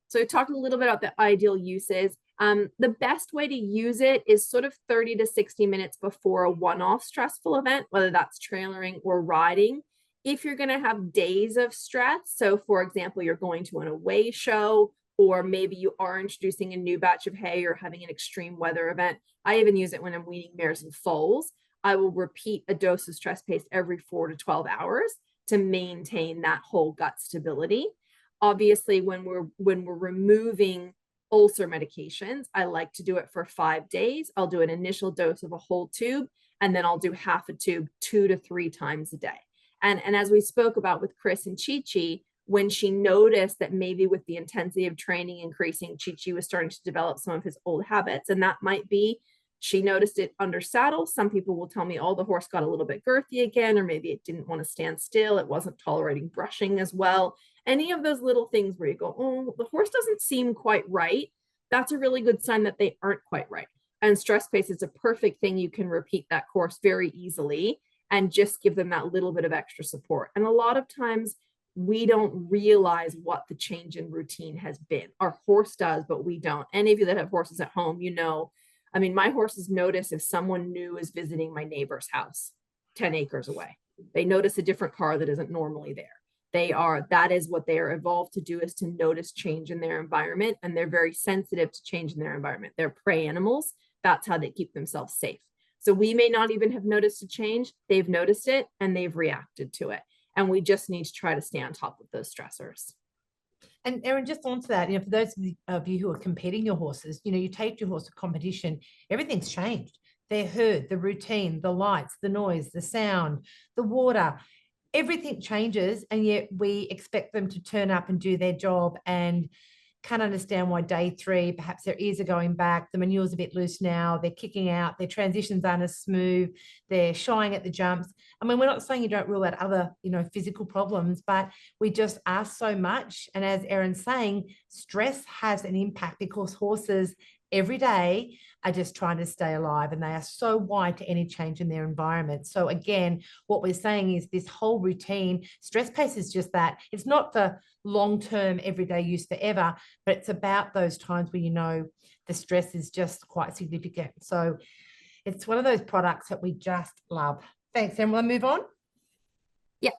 Speaker 4: So we talked a little bit about the ideal uses. The best way to use it is sort of 30 to 60 minutes before a one-off stressful event, whether that's trailering or riding. If you're going to have days of stress, so for example, you're going to an away show, or maybe you are introducing a new batch of hay or having an extreme weather event. I even use it when I'm weaning mares and foals. I will repeat a dose of stress paste every 4 to 12 hours to maintain that whole gut stability. Obviously, when we're removing ulcer medications, I like to do it for 5 days. I'll do an initial dose of a whole tube, and then I'll do half a tube 2 to 3 times a day. And as we spoke about with Chris and Chi-Chi, when she noticed that maybe with the intensity of training increasing, Chi-Chi was starting to develop some of his old habits. And that might be, she noticed it under saddle. Some people will tell me, oh, the horse got a little bit girthy again, or maybe it didn't want to stand still. It wasn't tolerating brushing as well. Any of those little things where you go, oh, the horse doesn't seem quite right. That's a really good sign that they aren't quite right. And stress paste is a perfect thing. You can repeat that course very easily and just give them that little bit of extra support. And a lot of times we don't realize what the change in routine has been. Our horse does, but we don't. Any of you that have horses at home, you know, I mean, my horses notice if someone new is visiting my neighbor's house 10 acres away. They notice a different car that isn't normally there. That is what they are evolved to do, is to notice change in their environment, and they're very sensitive to change in their environment. They're prey animals. That's how they keep themselves safe. So we may not even have noticed a change. They've noticed it and they've reacted to it. And we just need to try to stay on top of those stressors.
Speaker 1: And Erin, just onto that, you know, for those of you who are competing your horses, you know, you take your horse to competition, everything's changed. They're heard, the routine, the lights, the noise, the sound, the water, everything changes. And yet we expect them to turn up and do their job, and can't understand why day 3, perhaps their ears are going back, the manure's a bit loose now, they're kicking out, their transitions aren't as smooth, they're shying at the jumps. I mean, we're not saying you don't rule out other, you know, physical problems, but we just ask so much. And as Erin's saying, stress has an impact, because horses every day are just trying to stay alive, and they are so wide to any change in their environment. So again, what we're saying is this whole routine, stress pace is just that. It's not for long-term everyday use forever, but it's about those times where, you know, the stress is just quite significant. So it's one of those products that we just love. Thanks. And we'll move on.
Speaker 4: Yeah.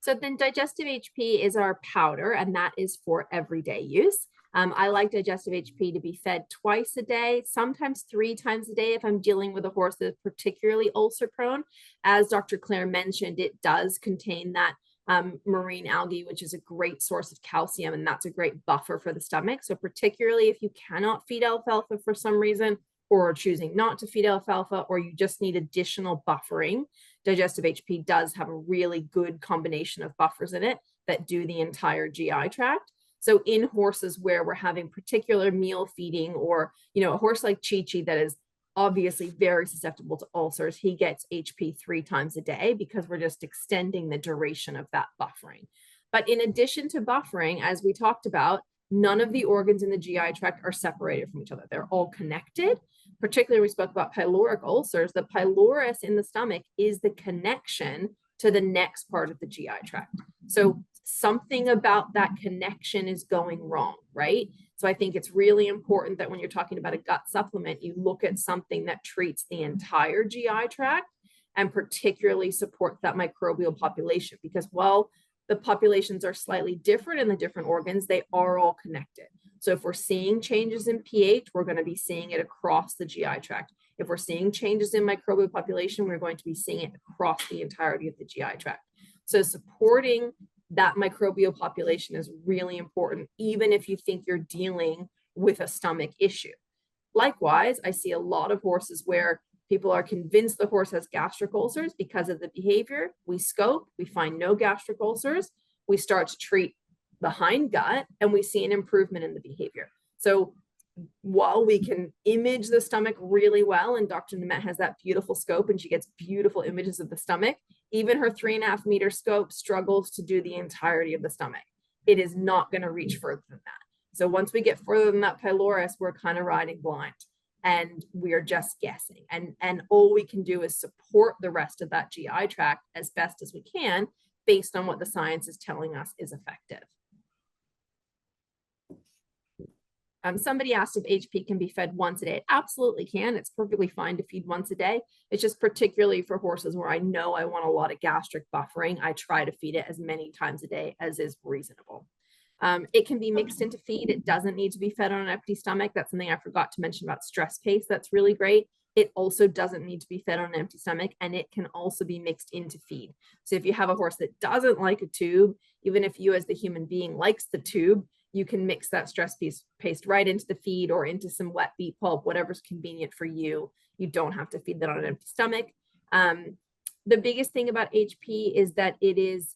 Speaker 4: So then digestive HP is our powder, and that is for everyday use. I like digestive HP to be fed twice a day, sometimes 3 times a day if I'm dealing with a horse that is particularly ulcer prone. As Dr. Clair mentioned, it does contain that marine algae, which is a great source of calcium, and that's a great buffer for the stomach. So particularly if you cannot feed alfalfa for some reason, or are choosing not to feed alfalfa, or you just need additional buffering, digestive HP does have a really good combination of buffers in it that do the entire GI tract. So in horses where we're having particular meal feeding, or, you know, a horse like Chi-Chi that is obviously very susceptible to ulcers, he gets HP 3 times a day, because we're just extending the duration of that buffering. But in addition to buffering, as we talked about, none of the organs in the GI tract are separated from each other. They're all connected. Particularly, we spoke about pyloric ulcers. The pylorus in the stomach is the connection to the next part of the GI tract. So something about that connection is going wrong, right? So I think it's really important that when you're talking about a gut supplement, you look at something that treats the entire GI tract and particularly supports that microbial population, because while the populations are slightly different in the different organs, they are all connected. So if we're seeing changes in pH, we're going to be seeing it across the GI tract. If we're seeing changes in microbial population, we're going to be seeing it across the entirety of the GI tract. So supporting that microbial population is really important, even if you think you're dealing with a stomach issue. Likewise, I see a lot of horses where people are convinced the horse has gastric ulcers because of the behavior. We scope, we find no gastric ulcers. We start to treat the hind gut and we see an improvement in the behavior. So while we can image the stomach really well, and Dr. Nimet has that beautiful scope and she gets beautiful images of the stomach, even her 3.5 meter scope struggles to do the entirety of the stomach. It is not going to reach further than that. So once we get further than that pylorus, we're kind of riding blind and we are just guessing. And all we can do is support the rest of that GI tract as best as we can based on what the science is telling us is effective. Somebody asked if HP can be fed once a day. It absolutely can. It's perfectly fine to feed once a day. It's just particularly for horses where I know I want a lot of gastric buffering. I try to feed it as many times a day as is reasonable. It can be mixed into feed. It doesn't need to be fed on an empty stomach. That's something I forgot to mention about stress paste. That's really great. It also doesn't need to be fed on an empty stomach, and it can also be mixed into feed. So if you have a horse that doesn't like a tube, even if you as the human being likes the tube, you can mix that stress paste right into the feed or into some wet beet pulp, whatever's convenient for you. You don't have to feed that on an empty stomach. The biggest thing about HP is that it is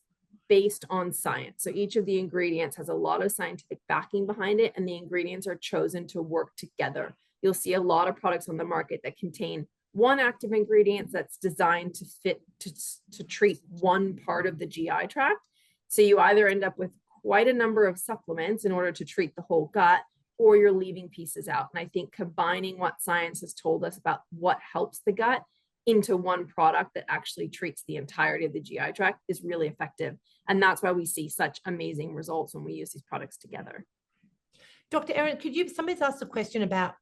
Speaker 4: based on science. So each of the ingredients has a lot of scientific backing behind it, and the ingredients are chosen to work together. You'll see a lot of products on the market that contain one active ingredient that's designed to fit to treat one part of the GI tract. So you either end up with quite a number of supplements in order to treat the whole gut, or you're leaving pieces out. And I think combining what science has told us about what helps the gut into one product that actually treats the entirety of the GI tract is really effective. And that's why we see such amazing results when we use these products together.
Speaker 1: Dr. Erin, somebody's asked a question about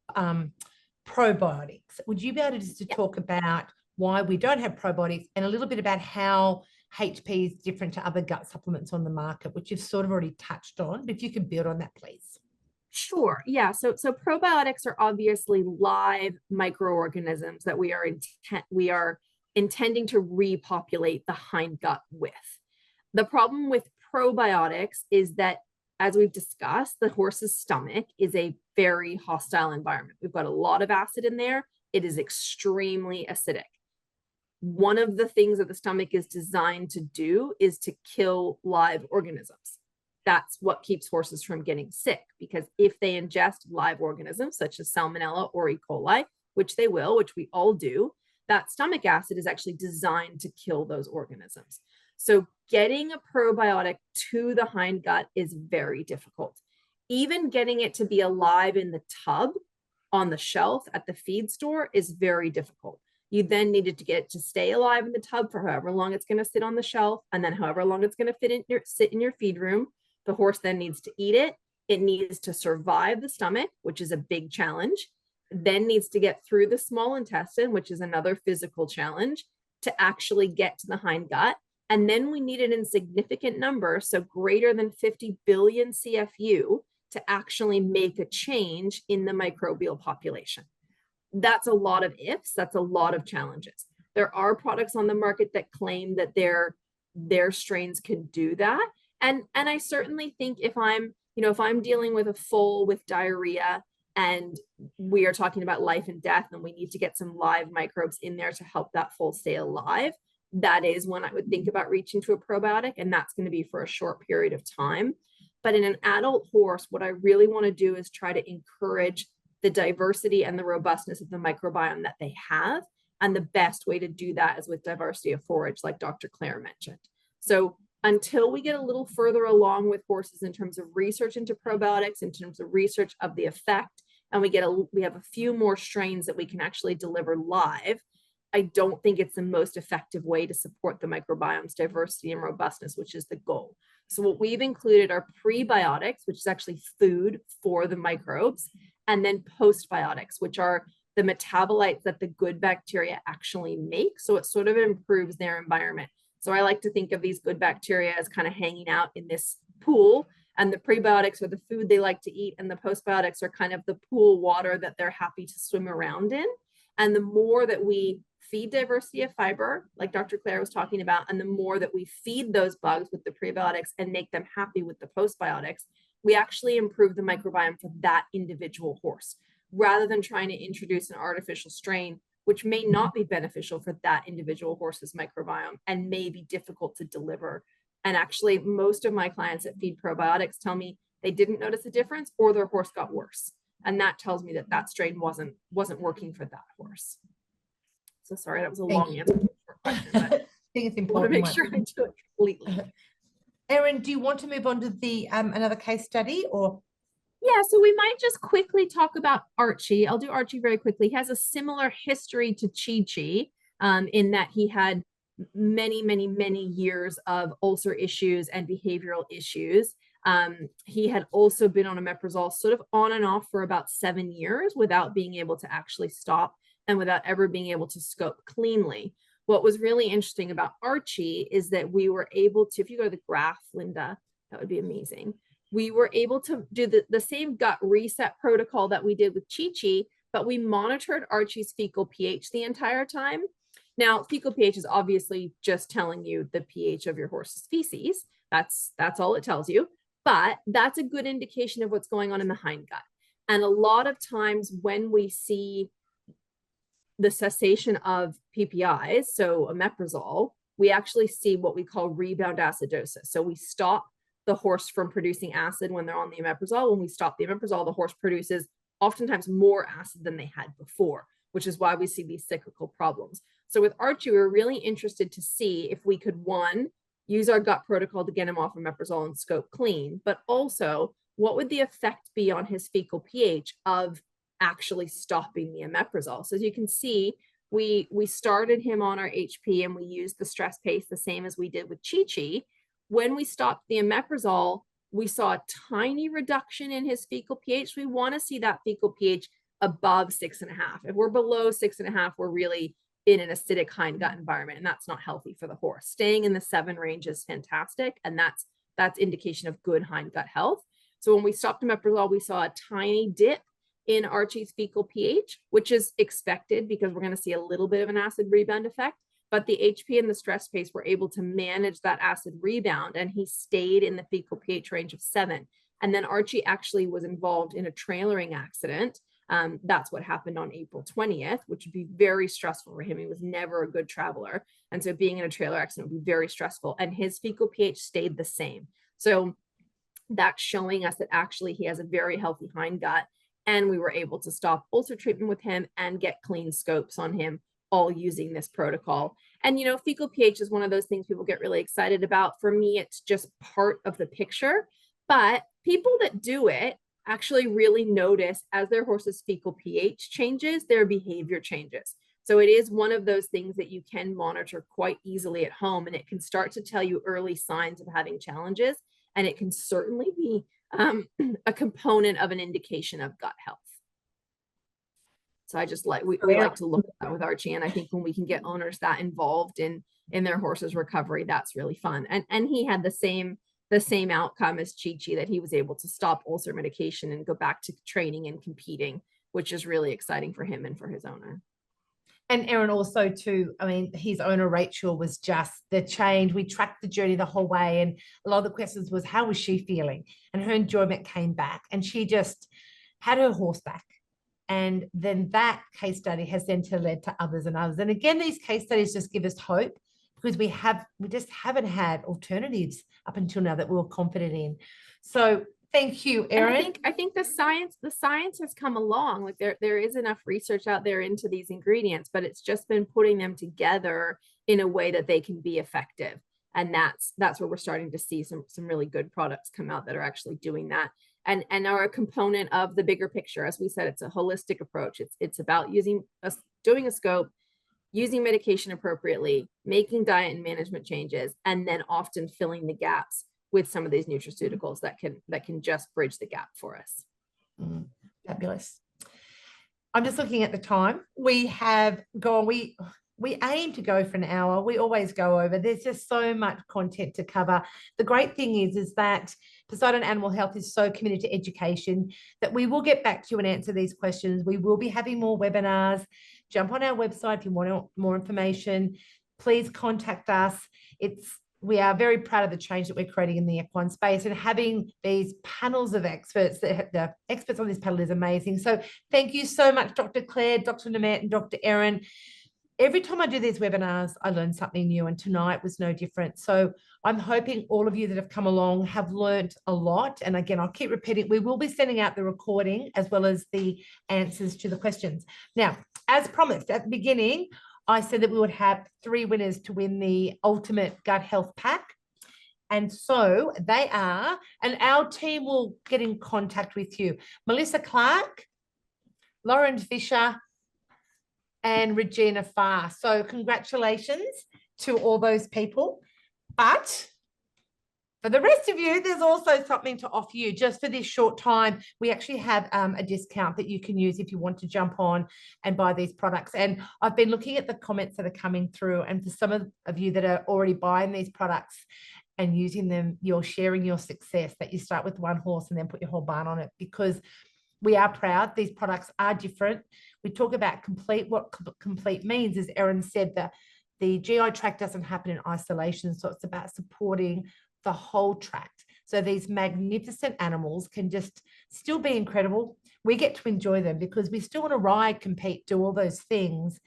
Speaker 1: probiotics. Would you be able to talk about why we don't have probiotics and a little bit about how HP is different to other gut supplements on the market, which you've sort of already touched on, but if you could build on that, please.
Speaker 4: Sure. Yeah. So probiotics are obviously live microorganisms that we are intending to repopulate the hind gut with. The problem with probiotics is that, as we've discussed, the horse's stomach is a very hostile environment. We've got a lot of acid in there. It is extremely acidic. One of the things that the stomach is designed to do is to kill live organisms. That's what keeps horses from getting sick, because if they ingest live organisms such as salmonella or E. coli, which they will, which we all do, that stomach acid is actually designed to kill those organisms. So getting a probiotic to the hind gut is very difficult. Even getting it to be alive in the tub on the shelf at the feed store is very difficult. You then needed to get it to stay alive in the tub for however long it's going to sit on the shelf, and then however long it's going to sit in your feed room. The horse then needs to eat it. It needs to survive the stomach, which is a big challenge, then needs to get through the small intestine, which is another physical challenge, to actually get to the hind gut. And then we need it in significant numbers, so greater than 50 billion CFU, to actually make a change in the microbial population. That's a lot of ifs. That's a lot of challenges. There are products on the market that claim that their strains can do that. And I certainly think if I'm dealing with a foal with diarrhea and we are talking about life and death and we need to get some live microbes in there to help that foal stay alive, that is when I would think about reaching to a probiotic, and that's going to be for a short period of time. But in an adult horse, what I really want to do is try to encourage the diversity and the robustness of the microbiome that they have. And the best way to do that is with diversity of forage, like Dr. Clair mentioned. So until we get a little further along with horses in terms of research into probiotics, in terms of research of the effect, and we have a few more strains that we can actually deliver live, I don't think it's the most effective way to support the microbiome's diversity and robustness, which is the goal. So what we've included are prebiotics, which is actually food for the microbes, and then postbiotics, which are the metabolites that the good bacteria actually make. So it sort of improves their environment. So I like to think of these good bacteria as kind of hanging out in this pool, And the prebiotics are the food they like to eat, and the postbiotics are kind of the pool water that they're happy to swim around in. And the more that we feed diversity of fiber, like Dr. Clair was talking about, and the more that we feed those bugs with the prebiotics and make them happy with the postbiotics, we actually improve the microbiome for that individual horse, rather than trying to introduce an artificial strain, which may not be beneficial for that individual horse's microbiome and may be difficult to deliver. And actually, most of my clients that feed probiotics tell me they didn't notice a difference, or their horse got worse. And that tells me that that strain wasn't working for that horse. So sorry, that was a long answer to a short question, but
Speaker 1: I think it's
Speaker 4: I want to
Speaker 1: important.
Speaker 4: make sure I do it completely.
Speaker 1: Erin, do you want to move on to the another case study, or?
Speaker 4: Yeah, so we might just quickly talk about Archie. I'll do Archie very quickly. He has a similar history to Chi-Chi, in that he had many years of ulcer issues and behavioral issues. He had also been on omeprazole sort of on and off for about 7 years without being able to actually stop and without ever being able to scope cleanly. What was really interesting about Archie is that we were able to, if you go to the graph, Linda, that would be amazing. We were able to do the same gut reset protocol that we did with Chi-Chi, but we monitored Archie's fecal pH the entire time. Now, fecal pH is obviously just telling you the pH of your horse's feces. That's all it tells you, but that's a good indication of what's going on in the hindgut. And a lot of times when we see the cessation of PPIs, so omeprazole, we actually see what we call rebound acidosis. So we stop the horse from producing acid when they're on the omeprazole. When we stop the omeprazole, the horse produces oftentimes more acid than they had before, which is why we see these cyclical problems. So with Archie, we were really interested to see if we could, one, use our gut protocol to get him off omeprazole and scope clean, but also what would the effect be on his fecal pH of actually stopping the omeprazole. So as you can see, we started him on our HP and we used the stress pace the same as we did with Chi-Chi. When we stopped the omeprazole, we saw a tiny reduction in his fecal pH. We want to see that fecal pH above 6.5. If we're below 6.5, we're really in an acidic hindgut environment, and that's not healthy for the horse. Staying in the 7 range is fantastic, and that's indication of good hindgut health. So when we stopped omeprazole, we saw a tiny dip in Archie's fecal pH, which is expected because we're going to see a little bit of an acid rebound effect. But the HP and the stress pace were able to manage that acid rebound, and he stayed in the fecal pH range of 7. And then Archie actually was involved in a trailering accident. That's what happened on April 20th, which would be very stressful for him. He was never a good traveler. And so being in a trailer accident would be very stressful. And his fecal pH stayed the same. So that's showing us that actually he has a very healthy hindgut. And we were able to stop ulcer treatment with him and get clean scopes on him, all using this protocol. And, you know, fecal pH is one of those things people get really excited about. For me, it's just part of the picture. But people that do it actually really notice as their horse's fecal pH changes, their behavior changes. So it is one of those things that you can monitor quite easily at home, and it can start to tell you early signs of having challenges. And it can certainly be a component of an indication of gut health. So I just like, we like to look at that with Archie. And I think when we can get owners that involved in their horse's recovery, that's really fun. And he had the same outcome as Chi-Chi, that he was able to stop ulcer medication and go back to training and competing, which is really exciting for him and for his owner.
Speaker 1: And Erin also too, I mean, his owner, Rachel, was just the change. We tracked the journey the whole way. And a lot of the questions was, how was she feeling? And her enjoyment came back, and she just had her horse back. And then that case study has then led to others and others. And again, these case studies just give us hope, because we just haven't had alternatives up until now that we were confident in. So thank you, Erin.
Speaker 4: I think the science has come along. Like there is enough research out there into these ingredients, but it's just been putting them together in a way that they can be effective. And that's where we're starting to see some really good products come out that are actually doing that. And are a component of the bigger picture. As we said, it's a holistic approach. It's about doing a scope, using medication appropriately, making diet and management changes, and then often filling the gaps with some of these nutraceuticals that can just bridge the gap for us.
Speaker 1: Fabulous. I'm just looking at the time. We have gone, we aim to go for an hour. We always go over. There's just so much content to cover. The great thing is that Poseidon Animal Health is so committed to education that we will get back to you and answer these questions. We will be having more webinars. Jump on our website if you want more information. Please contact us. We are very proud of the change that we're creating in the equine space, and having these panels of experts, the experts on this panel is amazing. So thank you so much, Dr. Clair, Dr. Nimet, and Dr. Erin. Every time I do these webinars, I learn something new, and tonight was no different. So I'm hoping all of you that have come along have learned a lot. And again, I'll keep repeating, we will be sending out the recording as well as the answers to the questions. Now, as promised at the beginning, I said that we would have 3 winners to win the Ultimate Gut Health Pack. And so they are, and our team will get in contact with you. Melissa Clark, Lauren Fisher, and Regina Farr. So congratulations to all those people. But for the rest of you, there's also something to offer you. Just for this short time, we actually have a discount that you can use if you want to jump on and buy these products. And I've been looking at the comments that are coming through, and for some of you that are already buying these products and using them, you're sharing your success, that you start with one horse and then put your whole barn on it, because we are proud. These products are different. We talk about complete. What complete means is, Erin said, that the GI tract doesn't happen in isolation. So it's about supporting the whole tract. So these magnificent animals can just still be incredible. We get to enjoy them because we still want to ride, compete, do all those things.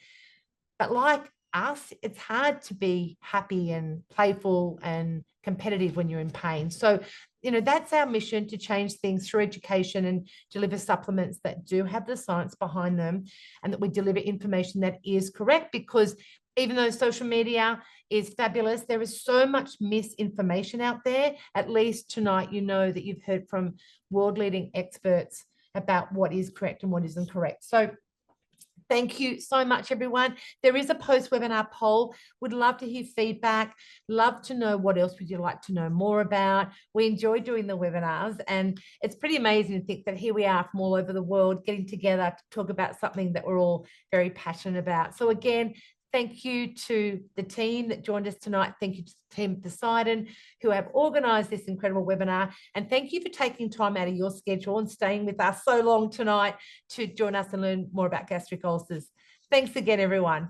Speaker 1: But like us, it's hard to be happy and playful and competitive when you're in pain. So, that's our mission, to change things through education and deliver supplements that do have the science behind them, and that we deliver information that is correct, because even though social media is fabulous, there is so much misinformation out there. At least tonight, you know that you've heard from world-leading experts about what is correct and what isn't correct. So thank you so much, everyone. There is a post-webinar poll. Would love to hear feedback. Love to know what else would you like to know more about. We enjoy doing the webinars, and it's pretty amazing to think that here we are from all over the world getting together to talk about something that we're all very passionate about. So again, thank you to the team that joined us tonight. Thank you to the team at Poseidon who have organised this incredible webinar. And thank you for taking time out of your schedule and staying with us so long tonight to join us and learn more about gastric ulcers. Thanks again, everyone.